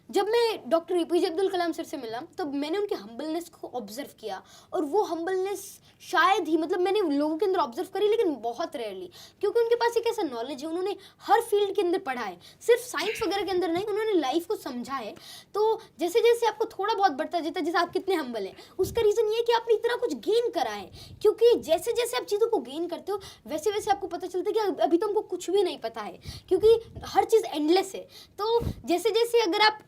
जब मैं doctor APJ Abdul Kalam sir से मिला, तब मैंने उनके हम्बलनेस को ऑब्जर्व किया। और वो हम्बलनेस शायद ही, मतलब मैंने लोगों के अंदर ऑब्जर्व करी, लेकिन बहुत रेयरली, क्योंकि उनके पास एक ऐसा नॉलेज है, उन्होंने हर फील्ड के अंदर पढ़ा है, सिर्फ साइंस वगैरह के अंदर नहीं, उन्होंने लाइफ को समझा है। तो जैसे जैसे आपको थोड़ा बहुत बढ़ता जाता है, जैसे आप कितने हम्बल हैं, उसका रीज़न ये है कि आपने इतना कुछ गेन करा है। क्योंकि जैसे जैसे आप चीज़ों को गेन करते हो, वैसे वैसे आपको पता चलता है कि अभी तो हमको कुछ भी नहीं पता है, क्योंकि हर चीज़ एंडलेस है। तो जैसे जैसे अगर आप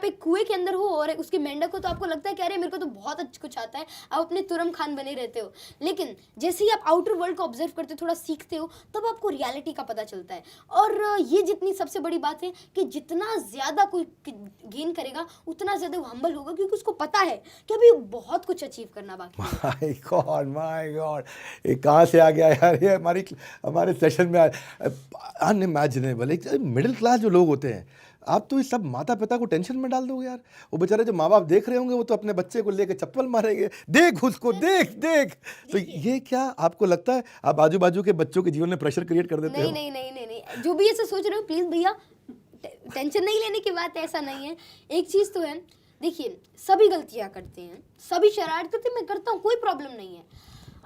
एक कुएं के अंदर हो और उसके मेंढक हो, तो आपको लगता है कि अरे मेरे को तो बहुत अच्छा कुछ आता है, आप अपने तुरम खान बने रहते हो। लेकिन जैसे ही आप आउटर वर्ल्ड को ऑब्जर्व करते हो, थोड़ा सीखते हो, तब आपको रियलिटी का पता चलता है। और ये जितनी सबसे बड़ी बात है कि जितना ज़्यादा कोई गेन करेगा, उतना ज़्यादा वो हम्बल होगा, क्योंकि उसको पता है कि अभी बहुत कुछ अचीव करना बाकी है। माय गॉड, ये कहाँ से आ गया यार? ये हमारे सेशन में अनइमेजिनेबल। एक मिडिल क्लास जो लोग होते हैं, आप तो इस सब माता पिता को टेंशन में डाल दोगे यार। वो बेचारे जो माँ बाप देख रहे होंगे, वो तो अपने बच्चे को लेके चप्पल मारेंगे, देख उसको, देख देख। तो ये क्या आपको लगता है आप आजू बाजू के बच्चों के जीवन में प्रेशर क्रिएट कर देते हो? नहीं, जो भी ऐसा सोच रहे हो, प्लीज भैया टेंशन नहीं लेने की बात है, ऐसा नहीं है। एक चीज़ तो है, देखिए, सभी गलतियाँ करते हैं, सभी शरारत करते हैं, मैं करता हूँ, कोई प्रॉब्लम नहीं है।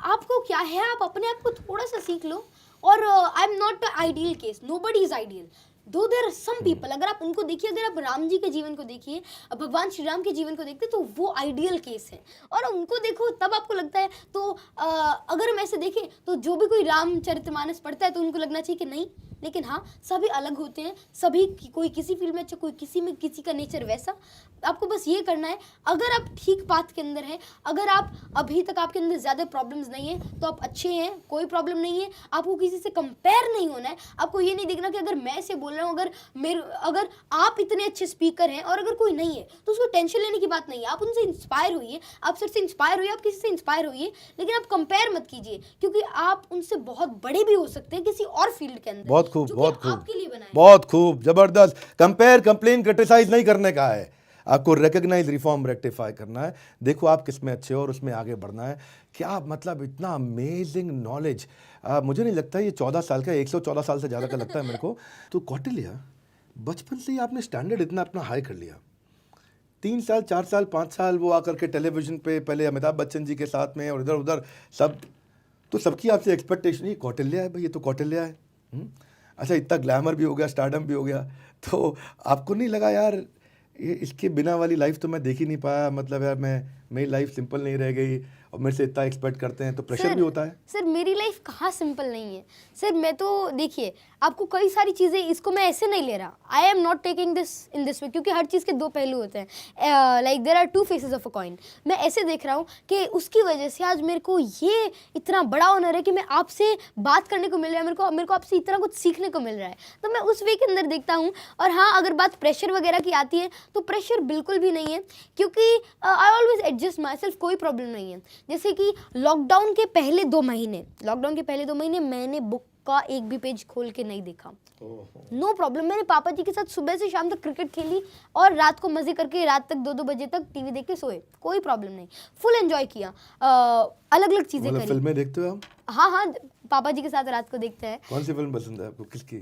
आपको क्या है, आप अपने आप को थोड़ा सा सीख लो। और आई am not ideal case, nobody is ideal, दो देयर आर सम पीपल। अगर आप उनको देखिए, अगर आप राम जी के जीवन को देखिए, भगवान श्री राम के जीवन को देखते, तो वो आइडियल केस है, और उनको देखो तब आपको लगता है। तो अगर हम ऐसे देखें, तो जो भी कोई रामचरितमानस पढ़ता है, तो उनको लगना चाहिए कि नहीं, लेकिन हाँ, सभी अलग होते हैं, सभी कोई किसी फील्ड में अच्छा, कोई किसी में, किसी का नेचर वैसा। आपको बस ये करना है, अगर आप ठीक पाथ के अंदर हैं, अगर आप अभी तक आपके अंदर ज़्यादा प्रॉब्लम्स नहीं है, तो आप अच्छे हैं, कोई प्रॉब्लम नहीं है। आपको किसी से कंपेयर नहीं होना है। आपको ये नहीं देखना कि अगर मैं ऐसे बोल रहा हूँ, अगर आप इतने अच्छे स्पीकर हैं और अगर कोई नहीं है, तो उसको टेंशन लेने की बात नहीं है। आप उनसे इंस्पायर होइए, आप सर से इंस्पायर होइए, आप किसी से इंस्पायर होइए, लेकिन आप कंपेयर मत कीजिए, क्योंकि आप उनसे बहुत बड़े भी हो सकते हैं किसी और फील्ड के अंदर। बहुत खूब, बहुत खूब, आपके लिए बना है। बहुत खूब, जबरदस्त। कंपेयर, कंप्लेन, क्रिटिसाइज नहीं करने का है, आपको रिकग्नाइज, रिफॉर्म, रेक्टिफाई करना है। देखो आप किस में अच्छे हो और उसमें आगे बढ़ना है। क्या मतलब इतना अमेजिंग नॉलेज। मुझे नहीं लगता ये 14 साल का, 114 साल से ज़्यादा का लगता है मेरे को। तो कौटिल्य, बचपन से ही आपने स्टैंडर्ड इतना अपना हाई कर लिया। 3 साल, 4 साल, 5 साल वो आकर के टेलीविज़न पे पहले अमिताभ बच्चन जी के साथ में, और इधर उधर सब, तो सबकी आपसे एक्सपेक्टेशन ही कौटिल्य है भाई, ये तो कौटिल्य है। अच्छा, इतना ग्लैमर भी हो गया, स्टारडम भी हो गया, तो आपको नहीं लगा यार ये इसके बिना वाली लाइफ तो मैं देख ही नहीं पाया, मतलब यार मेरी लाइफ सिंपल नहीं रह गई और मेरे से इतना एक्सपेक्ट करते हैं, तो प्रेशर भी होता है। सर मेरी लाइफ कहाँ सिंपल नहीं है सर। मैं तो देखिए आपको कई सारी चीज़ें, इसको मैं ऐसे नहीं ले रहा, I am not taking this in this way, क्योंकि हर चीज़ के दो पहलू होते हैं। Like there are two faces of a coin. मैं ऐसे देख रहा हूँ कि उसकी वजह से आज मेरे को ये इतना बड़ा ऑनर है कि मैं आपसे बात करने को मिल रहा है, मेरे को आपसे इतना कुछ सीखने को मिल रहा है, तो मैं उस वे के अंदर देखता हूँ। और हाँ, अगर बात प्रेशर वगैरह की आती है तो प्रेशर बिल्कुल भी नहीं है, क्योंकि I always adjust my self, कोई प्रॉब्लम नहीं है। जैसे कि लॉकडाउन के पहले 2 महीने मैंने बुक का एक भी पेज खोल के नहीं देखा। No problem. मैंने पापा जी के साथ सुबह से शाम तक क्रिकेट खेली और रात को मजे करके रात तक 2-2 बजे तक टीवी देख के सोए, कोई प्रॉब्लम नहीं, फुल एंजॉय किया, अलग अलग चीजें करी। फिल्में देखते हो आप? हाँ, पापा जी के साथ रात को देखते हैं। कौन सी फिल्म पसंद है आपको, किसकी?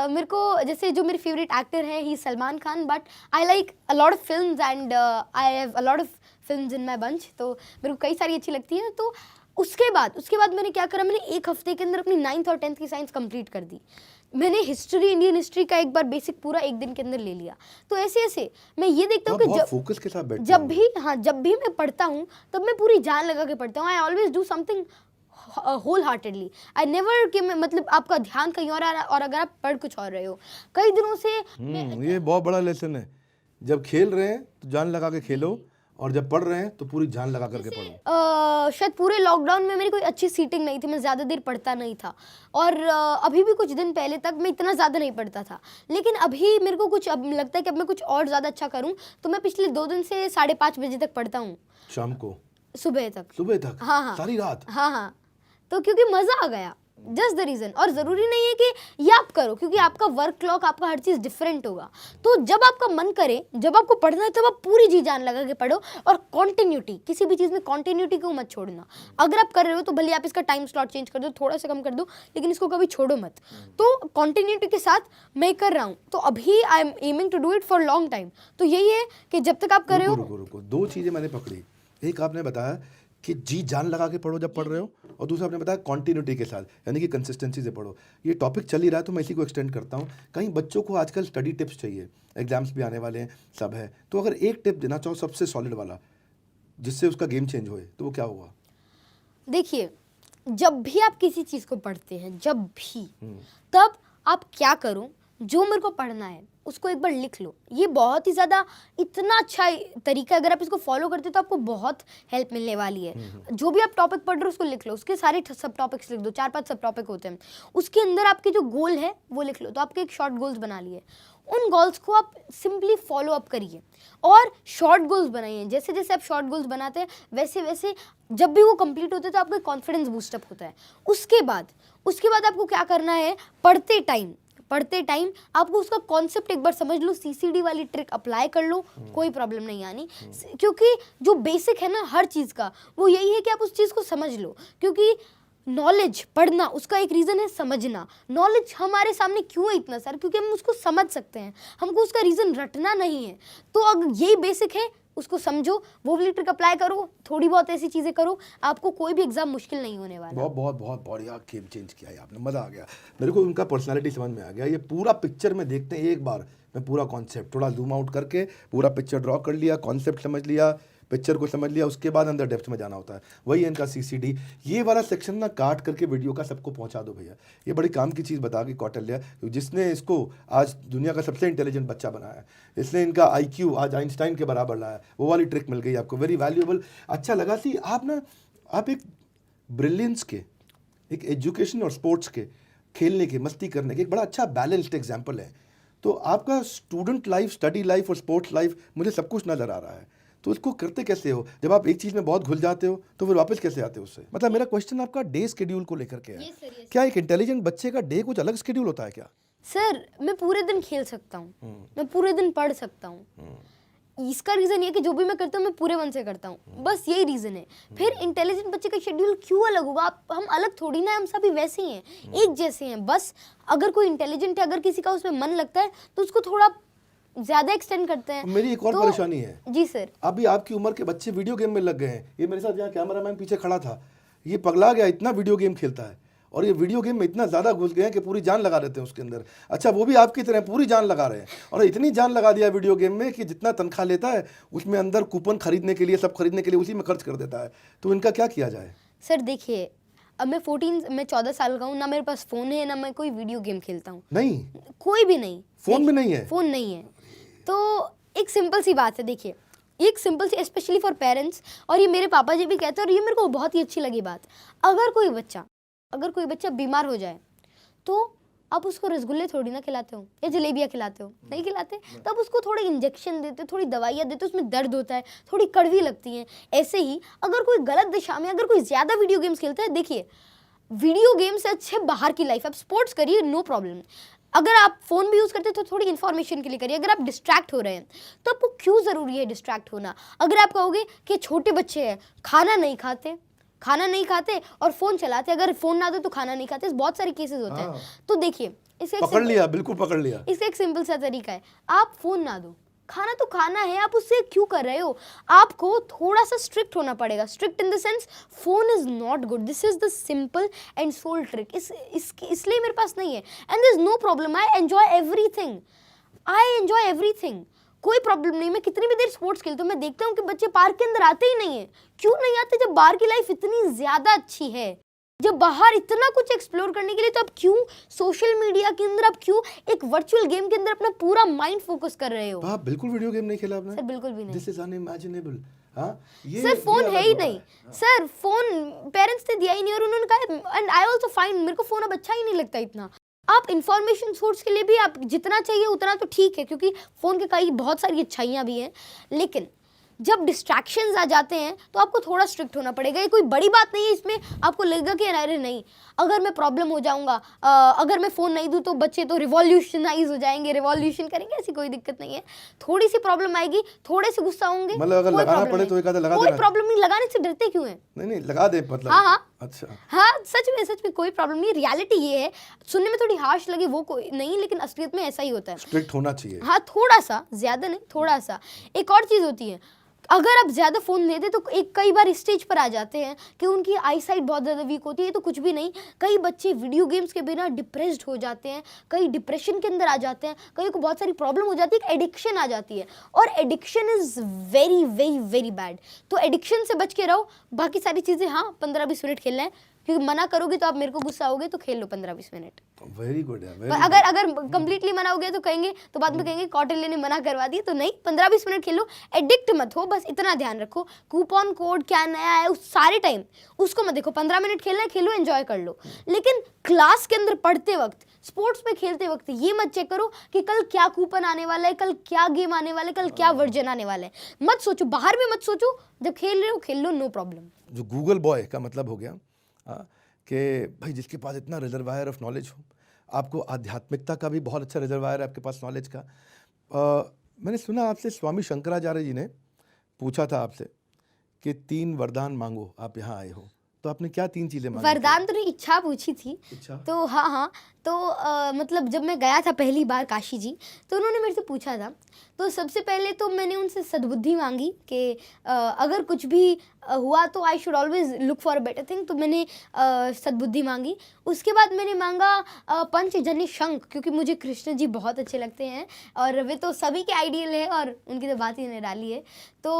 मेरे को जैसे जो मेरे फेवरेट एक्टर है ही Salman Khan, but I like a lot of films and I have a lot of films in my bunch, तो मेरे को कई सारी अच्छी लगती है। तो उसके बाद मैंने क्या करा, मैंने 1 हफ्ते के अंदर अपनी 9th और 10th की साइंस कंप्लीट कर दी। मैंने हिस्ट्री, इंडियन हिस्ट्री का एक बार बेसिक पूरा 1 दिन के अंदर ले लिया। तो ऐसे मैं ये देखता हूँ कि फोकस के साथ बैठते जब भी मैं पढ़ता हूँ तब मैं पूरी जान लगा के पढ़ता हूँ। I always do something wholeheartedly. I never कि मतलब आपका ध्यान कहीं और आ रहा है और अगर आप पढ़ कुछ और रहे हो कई दिनों से। ये बहुत बड़ा लेसन है। जब खेल रहे हैं तो जान लगा के खेलो, और जब पढ़ रहे हैं तो पूरी जान लगा करके पढ़ो। शायद पूरे लॉकडाउन में मेरी कोई अच्छी सीटिंग नहीं थी, मैं ज़्यादा देर पढ़ता नहीं था, और अभी भी कुछ दिन पहले तक मैं इतना ज़्यादा नहीं पढ़ता था, लेकिन अभी मेरे को कुछ अब लगता है कि अब मैं कुछ और ज़्यादा अच्छा करूँ, तो मैं पिछले 2 दिन से 5:30 बजे तक पढ़ता हूँ, शाम को, सुबह तक। हाँ, सारी रात। हाँ, तो क्योंकि मज़ा आ गया, जस्ट द रीज़न। और ज़रूरी नहीं है कि ये आप करो, क्योंकि आपका वर्क क्लॉक, आपका हर चीज़ डिफरेंट होगा। तो जब आपका मन करे, जब आपको पढ़ना है, तब आप पूरी जी जान लगा के पढ़ो, और कॉन्टिन्यूटी, किसी भी चीज़ में कॉन्टिन्यूटी को मत छोड़ना। अगर आप कर रहे हो तो भले आप इसका टाइम स्लॉट चेंज कर दो, थोड़ा सा कम कर दो, लेकिन इसको कभी छोड़ो मत। तो कॉन्टिन्यूटी के साथ मैं कर रहा हूँ, तो अभी I am aiming to do it for long time. तो यही है कि जब तक आप कर रहे हो। रुको, 2 चीज़ें मैंने पकड़ी। एक आपने बताया कि जी जान लगा के पढ़ो जब पढ़ रहे हो, और दूसरा आपने बताया कॉन्टिन्यूटी के साथ, यानी कि कंसिस्टेंसी से पढ़ो। ये टॉपिक चल ही रहा है तो मैं इसी को एक्सटेंड करता हूँ। कहीं बच्चों को आजकल स्टडी टिप्स चाहिए, एग्जाम्स भी आने वाले हैं, सब है, तो अगर एक टिप देना चाहो सबसे सॉलिड वाला, जिससे उसका गेम चेंज होए, तो वो क्या होगा? देखिए, जब भी आप किसी चीज़ को पढ़ते हैं, जब भी, तब आप क्या करो, जो मेरे को पढ़ना है उसको एक बार लिख लो। ये बहुत ही ज़्यादा इतना अच्छा तरीका, अगर आप इसको फॉलो करते हो तो आपको बहुत हेल्प मिलने वाली है। जो भी आप टॉपिक पढ़ रहे हो उसको लिख लो, उसके सारे सब टॉपिक्स लिख दो, 4-5 सब टॉपिक होते हैं, उसके अंदर आपके जो गोल है वो लिख लो। तो आपके एक शॉर्ट गोल्स बना लिए, उन गोल्स को आप सिंपली फॉलो अप करिए और शॉर्ट गोल्स बनाइए। जैसे जैसे आप शॉर्ट गोल्स बनाते हैं वैसे वैसे जब भी वो कंप्लीट होते हैं तो आपका कॉन्फिडेंस बूस्टअप होता है। उसके बाद आपको क्या करना है, पढ़ते टाइम आपको उसका कॉन्सेप्ट एक बार समझ लो, सीसीडी वाली ट्रिक अप्लाई कर लो, कोई प्रॉब्लम नहीं आनी। क्योंकि जो बेसिक है ना हर चीज़ का, वो यही है कि आप उस चीज़ को समझ लो। क्योंकि नॉलेज पढ़ना, उसका एक रीज़न है समझना। नॉलेज हमारे सामने क्यों है इतना सारा, क्योंकि हम उसको समझ सकते हैं, हमको उसका रीज़न रटना नहीं है। तो अगर यही बेसिक है, उसको समझो, वो वाली ट्रिक अप्लाई करो, थोड़ी बहुत ऐसी चीज़ें करो, आपको कोई भी एग्जाम मुश्किल नहीं होने वाला। बहुत बढ़िया गेम चेंज किया है आपने, मज़ा आ गया मेरे को। उनका पर्सनालिटी समझ में आ गया। ये पूरा पिक्चर में देखते हैं एक बार, मैं पूरा कॉन्सेप्ट थोड़ा जूम आउट करके पूरा पिक्चर ड्रॉ कर लिया, कॉन्सेप्ट समझ लिया, पिक्चर को समझ लिया, उसके बाद अंदर डेप्थ में जाना होता है। वही है इनका सीसीडी। ये वाला सेक्शन ना काट करके वीडियो का सबको पहुंचा दो भैया। ये बड़ी काम की चीज़ बता गई कौटिल्य, जिसने इसको आज दुनिया का सबसे इंटेलिजेंट बच्चा बनाया है। इसने इनका IQ आज आइंस्टाइन के बराबर लाया। वो वाली ट्रिक मिल गई आपको, वेरी वैल्यूएबल। अच्छा लगा सी आप एक ब्रिलियंस के, एक एजुकेशन और स्पोर्ट्स के, खेलने के, मस्ती करने के एक बड़ा अच्छा बैलेंस्ड एग्जाम्पल है। तो आपका स्टूडेंट लाइफ, स्टडी लाइफ और स्पोर्ट्स लाइफ, मुझे सब कुछ नज़र आ रहा है। तो इसको करते कैसे हो? जब आप एक चीज़ में बहुत घुल जाते हो तो फिर वापस कैसे आते हो उससे? मतलब मेरा क्वेश्चन आपका डे स्केड्यूल को लेकर के है। क्या एक इंटेलिजेंट बच्चे का डे कुछ अलग स्केड्यूल होता है क्या? सर, मैं पूरे दिन खेल सकता हूँ, मैं पूरे दिन पढ़ सकता हूँ। इसका रीज़न ये कि जो भी मैं करता हूँ मैं पूरे मन से करता हूँ, बस यही रीज़न है। फिर इंटेलिजेंट बच्चे का शेड्यूल क्यों अलग होगा? हम अलग थोड़ी ना, हम सभी वैसे ही हैं, एक जैसे हैं। बस अगर कोई इंटेलिजेंट है, अगर किसी का उसमें मन लगता है तो उसको थोड़ा ज्यादा एक्सटेंड करते हैं। मेरी एक और परेशानी है जी सर, अभी आपकी उम्र के बच्चे वीडियो गेम में लग गए हैं। ये मेरे साथ यहाँ कैमरामैन पीछे खड़ा था, ये पगला गया, इतना वीडियो गेम खेलता है। और ये वीडियो गेम में इतना ज़्यादा घुस गए हैं कि पूरी जान लगा देते हैं उसके अंदर। अच्छा, वो भी आपकी तरह पूरी जान लगा रहे हैं, और इतनी जान लगा दिया वीडियो गेम में कि जितना तनख्वाह लेता है उसमें अंदर कूपन खरीदने के लिए, सब खरीदने के लिए उसी में खर्च कर देता है। तो इनका क्या किया जाए? सर देखिए, अब मैं 14 साल का हूँ, ना मेरे पास फ़ोन है, ना मैं कोई वीडियो गेम खेलता हूँ, नहीं, कोई भी नहीं। फ़ोन भी नहीं है? फ़ोन नहीं है। तो एक सिंपल सी बात है, देखिए एक सिंपल सी, स्पेशली फॉर पेरेंट्स, और ये मेरे पापा जी भी कहते हैं और ये मेरे को बहुत ही अच्छी लगी बात। अगर कोई बच्चा बीमार हो जाए तो आप उसको रसगुल्ले थोड़ी ना खिलाते हो या जलेबियाँ खिलाते हो, नहीं खिलाते। तो आप उसको थोड़े इंजेक्शन देते, थोड़ी दवाइयाँ देते, उसमें दर्द होता है, थोड़ी कड़वी लगती हैं। ऐसे ही अगर कोई गलत दिशा में, अगर कोई ज़्यादा वीडियो गेम्स खेलता है, देखिए वीडियो गेम से अच्छे बाहर की लाइफ, आप स्पोर्ट्स करिए, नो प्रॉब्लम। अगर आप फ़ोन भी यूज़ करते हैं तो थोड़ी इन्फॉर्मेशन के लिए करिए। अगर आप डिस्ट्रैक्ट हो रहे हैं तो आपको क्यों ज़रूरी है डिस्ट्रैक्ट होना? अगर आप कहोगे कि छोटे बच्चे हैं, खाना नहीं खाते और फ़ोन चलाते, अगर फ़ोन ना दो तो खाना नहीं खाते, बहुत सारे केसेस होते हैं। तो देखिए बिल्कुल पकड़ लिया। इसका एक सिंपल सा तरीका है, आप फ़ोन ना दो, खाना तो खाना है, आप उससे क्यों कर रहे हो? आपको थोड़ा सा स्ट्रिक्ट होना पड़ेगा। Strict in the sense, phone is not good, this is the simple and sole trick. इसलिए मेरे पास नहीं है, and there is no problem. I enjoy everything, कोई प्रॉब्लम नहीं। मैं कितनी भी देर स्पोर्ट्स खेलता हूँ, मैं देखता हूँ कि बच्चे पार्क के अंदर आते ही नहीं है। क्यों नहीं आते? जब बाहर की लाइफ इतनी ज्यादा अच्छी है, जब बाहर इतना कुछ एक्सप्लोर करने के लिए, तो आप क्यों सोशल मीडिया के अंदर, आप क्यों एक वर्चुअल गेम के अंदर अपना पूरा माइंड फोकस कर रहे हो? आप बिल्कुल वीडियो गेम नहीं खेला आपने? सर बिल्कुल भी नहीं। This is unimaginable. हाँ, सर फोन है ही नहीं। सर फोन पेरेंट्स ने दिया ही नहीं, और उन्होंने कहा, एंड आई आल्सो फाइंड, मेरे को फोन अब अच्छा ही नहीं लगता इतना। आप इंफॉर्मेशन सोर्स के लिए भी आप जितना चाहिए उतना तो ठीक है, क्योंकि फ़ोन के कई बहुत सारी अच्छाइयाँ भी हैं, लेकिन जब डिस्ट्रैक्शंस आ जाते हैं तो आपको थोड़ा स्ट्रिक्ट होना पड़ेगा। ये कोई बड़ी बात नहीं है, इसमें आपको लगेगा कि अरे नहीं, अगर मैं प्रॉब्लम हो जाऊंगा, अगर मैं फ़ोन नहीं दूँ तो बच्चे तो रिवॉल्यूशनाइज हो जाएंगे, रिवॉल्यूशन करेंगे, ऐसी कोई दिक्कत नहीं है। थोड़ी सी प्रॉब्लम आएगी, थोड़े से गुस्सा होंगे, मतलब अगर लगाना पड़े तो एक आधा लगा देना, कोई प्रॉब्लम नहीं। लगाने से डरते क्यों हैं? नहीं लगा दे, मतलब। हाँ, अच्छा, हाँ, सच में कोई प्रॉब्लम नहीं। रियलिटी ये है, सुनने में थोड़ी हार्श लगे वो कोई नहीं, लेकिन असलियत में ऐसा ही होता है। स्ट्रिक्ट होना चाहिए। हाँ, थोड़ा सा, ज्यादा नहीं, थोड़ा सा। एक और चीज होती है, अगर आप ज्यादा फोन देते तो एक कई बार स्टेज पर आ जाते हैं कि उनकी आई साइट बहुत ज्यादा वीक होती है। तो कुछ भी नहीं, कई बच्चे वीडियो गेम्स के बिना डिप्रेस्ड हो जाते हैं, कई डिप्रेशन के अंदर आ जाते हैं, कई को बहुत सारी प्रॉब्लम हो जाती है, एडिक्शन आ जाती है, और addiction is very very very bad. तो एडिक्शन से बच के रहो। बाकी सारी चीजें हाँ 15-20 मिनट खेलना है, क्योंकि मना करोगे तो आप मेरे को गुस्सा आओगे, तो खेल लो 15-20 मिनट। वेरी गुड है। अगर कंप्लीटली मना हो गया तो कहेंगे, तो बाद में कहेंगे कौटिल्य ने मना करवा दिया। तो नहीं, 15-20 मिनट खेलो, एडिक्ट मत हो, बस इतना ध्यान रखो। कूपन कोड क्या नया है उस सारे टाइम उसको मत देखो। 15 मिनट खेलना है, खेलो, एंजॉय कर लो, लेकिन क्लास के अंदर पढ़ते वक्त, स्पोर्ट्स में खेलते वक्त ये मत चेक करो कि कल क्या कूपन आने वाला है, कल क्या गेम आने वाला है, कल क्या वर्जन आने वाला है। मत सोचो, बाहर में मत सोचो, जब खेल रहे हो खेल लो, नो प्रॉब्लम। जो गूगल बॉय का मतलब हो गया कि भाई जिसके पास इतना रिजर्वायर ऑफ नॉलेज हो, आपको आध्यात्मिकता का भी बहुत अच्छा रिजर्वायर है आपके पास नॉलेज का। मैंने सुना आपसे स्वामी शंकराचार्य जी ने पूछा था आपसे कि 3 वरदान मांगो, आप यहाँ आए हो, तो आपने क्या 3 चीज़ें मांगी? वरदान तो नहीं, इच्छा पूछी थी। तो हाँ, तो मतलब जब मैं गया था पहली बार काशी जी, तो उन्होंने मेरे से पूछा था। तो सबसे पहले तो मैंने उनसे सद्बुद्धि मांगी कि अगर कुछ भी हुआ तो I should always look for a better thing. तो मैंने सद्बुद्धि मांगी। उसके बाद मैंने मांगा पंचजन्य शंख, क्योंकि मुझे कृष्ण जी बहुत अच्छे लगते हैं, और वे तो सभी के आइडियल है, और उनकी तो बात ही निराली है। तो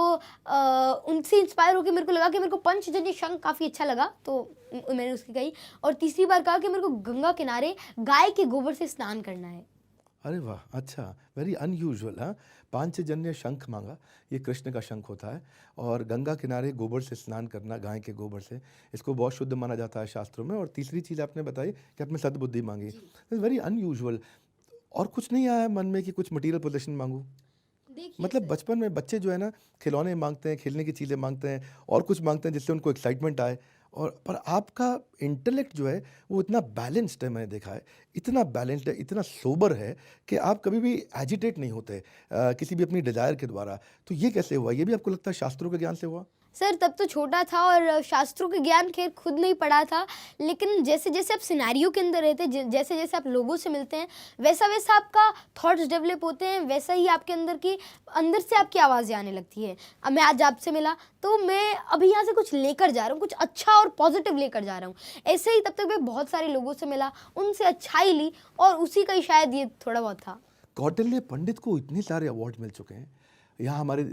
उनसे इंस्पायर होकर मेरे को लगा कि मेरे को पंचजन्य शंख काफ़ी अच्छा लगा, तो मैंने उसकी कही। और तीसरी बार कहा कि मेरे को गंगा किनारे गाय के गोबर से स्नान करना है। अरे वाह, अच्छा, वेरी अनयूजुअल। हाँ, पांचजन्य शंख मांगा, ये कृष्ण का शंख होता है, और गंगा किनारे गोबर से स्नान करना, गाय के गोबर से, इसको बहुत शुद्ध माना जाता है शास्त्रों में। और तीसरी चीज़ आपने बताई कि आपने सद्बुद्धि मांगी, वेरी अनयूजुअल। और कुछ नहीं आया मन में कि कुछ मटेरियल पोजेशन मांगू? मतलब बचपन में बच्चे जो है ना, खिलौने मांगते हैं, खेलने की चीज़ें मांगते हैं, और कुछ मांगते हैं जिससे उनको एक्साइटमेंट आए। और पर आपका इंटेलेक्ट जो है वो इतना बैलेंस्ड है, मैंने देखा है, इतना बैलेंस्ड है, इतना सोबर है कि आप कभी भी एजिटेट नहीं होते किसी भी अपनी डिज़ायर के द्वारा। तो ये कैसे हुआ? ये भी आपको लगता है शास्त्रों के ज्ञान से हुआ? सर तब तो छोटा था और शास्त्रों के ज्ञान खैर खुद नहीं पढ़ा था, लेकिन जैसे जैसे आप सिनेरियो के अंदर रहते हैं, जैसे जैसे आप लोगों से मिलते हैं, वैसा वैसा आपका थॉट्स डेवलप होते हैं, वैसा ही आपके अंदर से आपकी आवाज़ें आने लगती है। अब मैं आज आपसे मिला तो मैं अभी यहाँ से कुछ लेकर जा रहा हूँ, कुछ अच्छा और पॉजिटिव लेकर जा रहा हूँ। ऐसे ही तब तक मैं बहुत सारे लोगों से मिला, उनसे अच्छाई ली और उसी का ही शायद ये थोड़ा बहुत था। कौटिल्य पंडित को इतने सारे अवार्ड मिल चुके हैं। यहाँ हमारे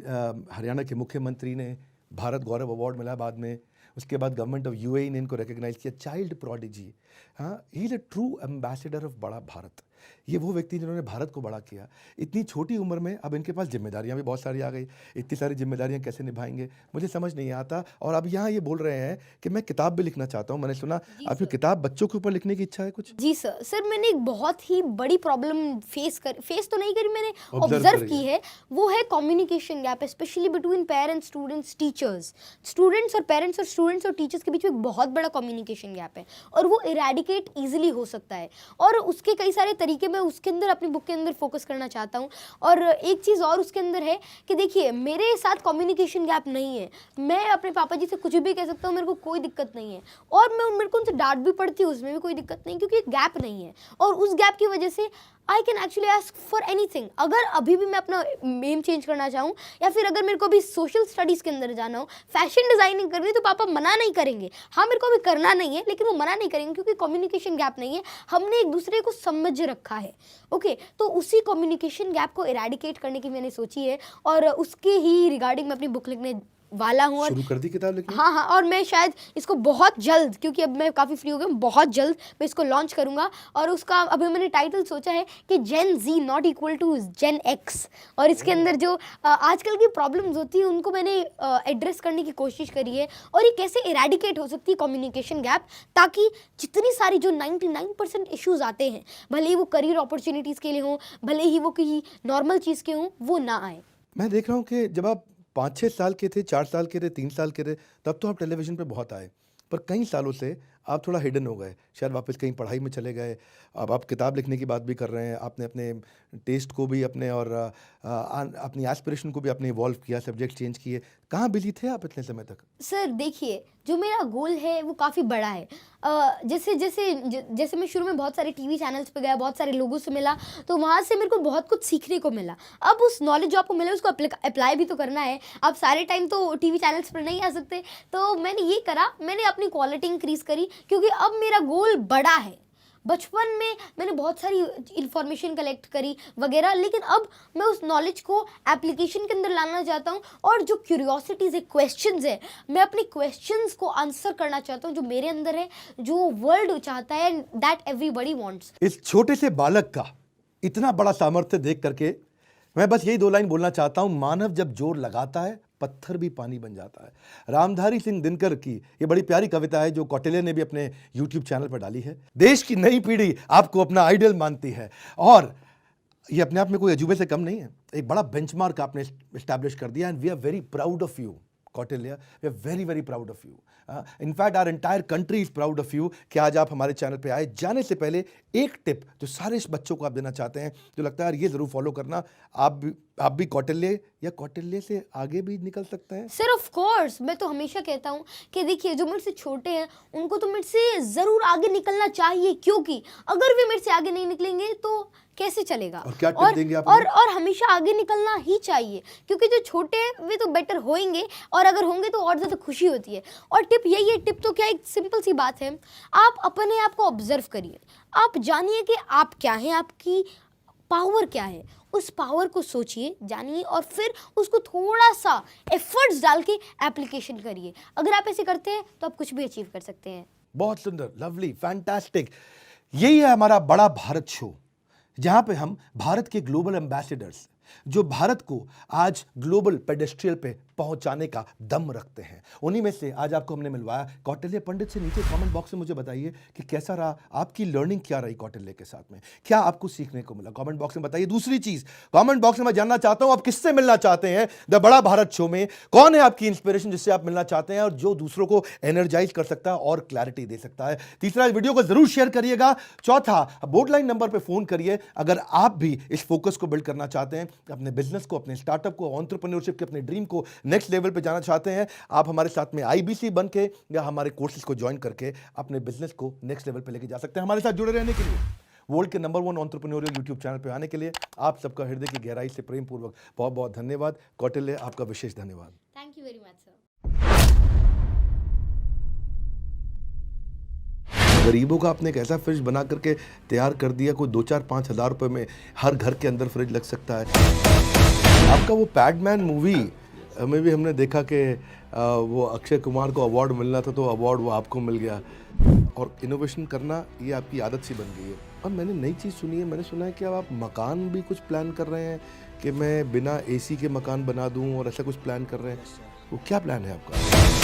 हरियाणा के मुख्यमंत्री ने भारत गौरव अवार्ड मिला बाद में, उसके बाद गवर्नमेंट ऑफ यूएई ने इनको रिकग्नाइज किया, चाइल्ड प्रोडिजी। हाँ, he is a true ambassador of बड़ा भारत। ये वो व्यक्ति जिन्होंने भारत को बड़ा किया इतनी छोटी उम्र में। अब इनके पास जिम्मेदारियां भी बहुत सारी आ गई, इतनी सारी जिम्मेदारियां कैसे निभाएंगे मुझे समझ नहीं आता। और अब यहाँ ये बोल रहे हैं कि मैं किताब भी लिखना चाहता हूँ। मैंने सुना आपकी किताब बच्चों के ऊपर लिखने की इच्छा है कुछ? जी सर मैंने एक बहुत ही बड़ी प्रॉब्लम फेस तो नहीं करी, मैंने ऑब्जर्व की है। वो है communication gap, specially between parents, students, teachers. Students और पेरेंट्स और स्टूडेंट्स और टीचर्स के बीच में एक बहुत बड़ा कम्युनिकेशन गैप है और वो इरेडिकेट ईजिली हो सकता है। और उसके कई सारे तरीके मैं उसके अंदर अपनी बुक के अंदर फोकस करना चाहता हूँ। और एक चीज़ और उसके अंदर है कि देखिए मेरे साथ कम्युनिकेशन गैप नहीं है, मैं अपने पापा जी से कुछ भी कह सकता हूँ, मेरे को कोई दिक्कत नहीं है। और मेरे को उनसे डांट भी पड़ती है, उसमें भी कोई दिक्कत नहीं, क्योंकि गैप नहीं है। और उस गैप की वजह से I can actually ask for anything. अगर अभी भी मैं अपना एम चेंज करना चाहूँ या फिर अगर मेरे को अभी सोशल स्टडीज़ के अंदर जाना हो, फैशन डिज़ाइनिंग करनी है, तो पापा मना नहीं करेंगे। हाँ मेरे को अभी करना नहीं है, लेकिन वो मना नहीं करेंगे क्योंकि कम्युनिकेशन गैप नहीं है, हमने एक दूसरे को समझ रखा है। ओके, तो उसी कम्युनिकेशन गैप को इरेडिकेट करने की मैंने सोची है और उसके ही रिगार्डिंग मैं अपनी बुक लिखने वाला हूँ। शुरू कर दी किताब लिखनी? हाँ, और मैं शायद इसको बहुत जल्द, क्योंकि अब मैं काफ़ी फ्री हो गया हूँ, बहुत जल्द मैं इसको लॉन्च करूँगा। और उसका अभी मैंने टाइटल सोचा है कि Gen Z not equal to Gen X. और इसके अंदर जो आजकल की प्रॉब्लम्स होती है उनको मैंने एड्रेस करने की कोशिश करी है और ये कैसे इरेडिकेट हो सकती है कम्युनिकेशन गैप, ताकि जितनी सारी जो 99% इश्यूज आते हैं, भले ही वो करियर अपॉर्चुनिटीज़ के लिए हों, भले ही वो किसी नॉर्मल चीज़ के हों, वो ना आए। मैं देख रहा हूँ कि जब आप 5-6 साल के थे, 4 साल के थे, 3 साल के थे, तब तो आप टेलीविज़न पे बहुत आए, पर कई सालों से आप थोड़ा हिडन हो गए, शायद वापस कहीं पढ़ाई में चले गए। अब आप किताब लिखने की बात भी कर रहे हैं, आपने अपने टेस्ट को भी अपने और अपनी एस्पिरेशन को भी आपने इवॉल्व किया, सब्जेक्ट चेंज किए। कहाँ बिजी थे आप इतने समय तक? सर देखिए, जो मेरा गोल है वो काफ़ी बड़ा है। जैसे मैं शुरू में बहुत सारे टीवी चैनल्स पे गया, बहुत सारे लोगों से मिला, तो वहाँ से मेरे को बहुत कुछ सीखने को मिला। अब उस नॉलेज जो आपको मिला उसको अप्लाई भी तो करना है। आप सारे टाइम तो टीवी चैनल्स पर नहीं आ सकते, तो मैंने ये करा, मैंने अपनी क्वालिटी इंक्रीज करी, क्योंकि अब मेरा गोल बड़ा है। बचपन में मैंने बहुत सारी इन्फॉर्मेशन कलेक्ट करी वगैरह, लेकिन अब मैं उस नॉलेज को एप्लीकेशन के अंदर लाना चाहता हूँ। और जो क्यूरियोसिटीज़ है, क्वेश्चंस है, मैं अपने क्वेश्चंस को आंसर करना चाहता हूँ जो मेरे अंदर है, जो वर्ल्ड चाहता है, दैट एवरीबॉडी वांट्स। इस छोटे से बालक का इतना बड़ा सामर्थ्य देख करके मैं बस यही 2 लाइन बोलना चाहता हूँ, मानव जब जोर लगाता है पत्थर भी पानी बन जाता है। रामधारी सिंह दिनकर की ये बड़ी प्यारी कविता है जो कौटिल्य ने भी अपने YouTube चैनल पर डाली है। देश की नई पीढ़ी आपको अपना आइडल मानती है और ये अपने आप में कोई अजूबे से कम नहीं है, एक बड़ा बेंचमार्क आपने एस्टैब्लिश कर दिया and we are very proud of you Kautilya, we are very very proud of you. In fact our entire country is proud of you कि आज आप हमारे चैनल पे आए। जाने से पहले एक टिप जो सारे इस बच्चों को आप देना चाहते हैं, जो लगता है यार ये जरूर फॉलो करना, आप भी कौटिल्य या कौटिल्य से आगे भी निकल सकते हैं। सर ऑफ कोर्स, मैं तो हमेशा कहता हूँ कि देखिए जो मेरे से छोटे हैं उनको तो मेरे से ज़रूर आगे निकलना चाहिए, क्योंकि अगर वे मेरे से आगे नहीं निकलेंगे तो कैसे चलेगा। और क्या टिप देंगे आप? और हमेशा आगे निकलना ही चाहिए, क्योंकि जो छोटे हैं वे तो बेटर होंगे और अगर होंगे तो और ज़्यादा खुशी होती है। और टिप यही है, टिप तो क्या, एक सिंपल सी बात है, आप अपने आप को ऑब्जर्व करिए, आप जानिए कि आप क्या हैं, आपकी पावर क्या है, उस पावर को सोचिए, जानिए और फिर उसको थोड़ा सा एफर्ट्स डाल के एप्लीकेशन करिए। अगर आप ऐसे करते हैं तो आप कुछ भी अचीव कर सकते हैं। बहुत सुंदर, लवली, फैंटास्टिक। यही है हमारा बड़ा भारत शो, जहां पे हम भारत के ग्लोबल एम्बेसडर्स जो भारत को आज ग्लोबल पेडेस्ट्रियल पे पहुंचाने का दम रखते हैं, उन्हीं में से आज आपको हमने मिलवाया कौटिल्य पंडित से। नीचे कमेंट बॉक्स में मुझे बताइए कि कैसा रहा, आपकी लर्निंग क्या रही कौटिल्य के साथ में, क्या आपको सीखने को मिला, कमेंट बॉक्स में बताइए। दूसरी चीज, कमेंट बॉक्स में मैं जानना चाहता हूं आप किससे मिलना चाहते हैं द बड़ा भारत शो में, कौन है आपकी इंस्पिरेशन जिससे आप मिलना चाहते हैं और जो दूसरों को एनर्जाइज कर सकता है और क्लैरिटी दे सकता है। तीसरा, इस वीडियो को जरूर शेयर करिएगा। चौथा, बोर्ड लाइन नंबर पर फोन करिए अगर आप भी इस फोकस को बिल्ड करना चाहते हैं, अपने बिजनेस को, अपने स्टार्टअप को, एंटरप्रेन्योरशिप के अपने ड्रीम को नेक्स्ट लेवल पे जाना चाहते हैं, आप हमारे साथ में IBC बन के या हमारे कोर्सेज को ज्वाइन करके अपने बिजनेस को नेक्स्ट लेवल पे लेके जा सकते हैं। हमारे साथ जुड़े रहने के लिए, वर्ल्ड के नंबर 1 एंटरप्रेन्योरियल यूट्यूब चैनल पे आने के लिए आप सबका हृदय की गहराई से प्रेम पूर्वक बहुत बहुत धन्यवाद। कौटिल्य, आपका विशेष धन्यवाद। Thank you very much sir. गरीबों का आपने एक ऐसा फ्रिज बना करके तैयार कर दिया, कोई 2-4-5 हज़ार रुपये में हर घर के अंदर फ्रिज लग सकता है। आपका वो पैडमैन मूवी में भी हमने देखा कि वो अक्षय कुमार को अवार्ड मिलना था, तो अवार्ड वो आपको मिल गया। और इनोवेशन करना ये आपकी आदत सी बन गई है। और मैंने नई चीज़ सुनी है, मैंने सुना है कि अब आप मकान भी कुछ प्लान कर रहे हैं कि मैं बिना AC के मकान बना दूं, और ऐसा कुछ प्लान कर रहे हैं। वो क्या प्लान है आपका?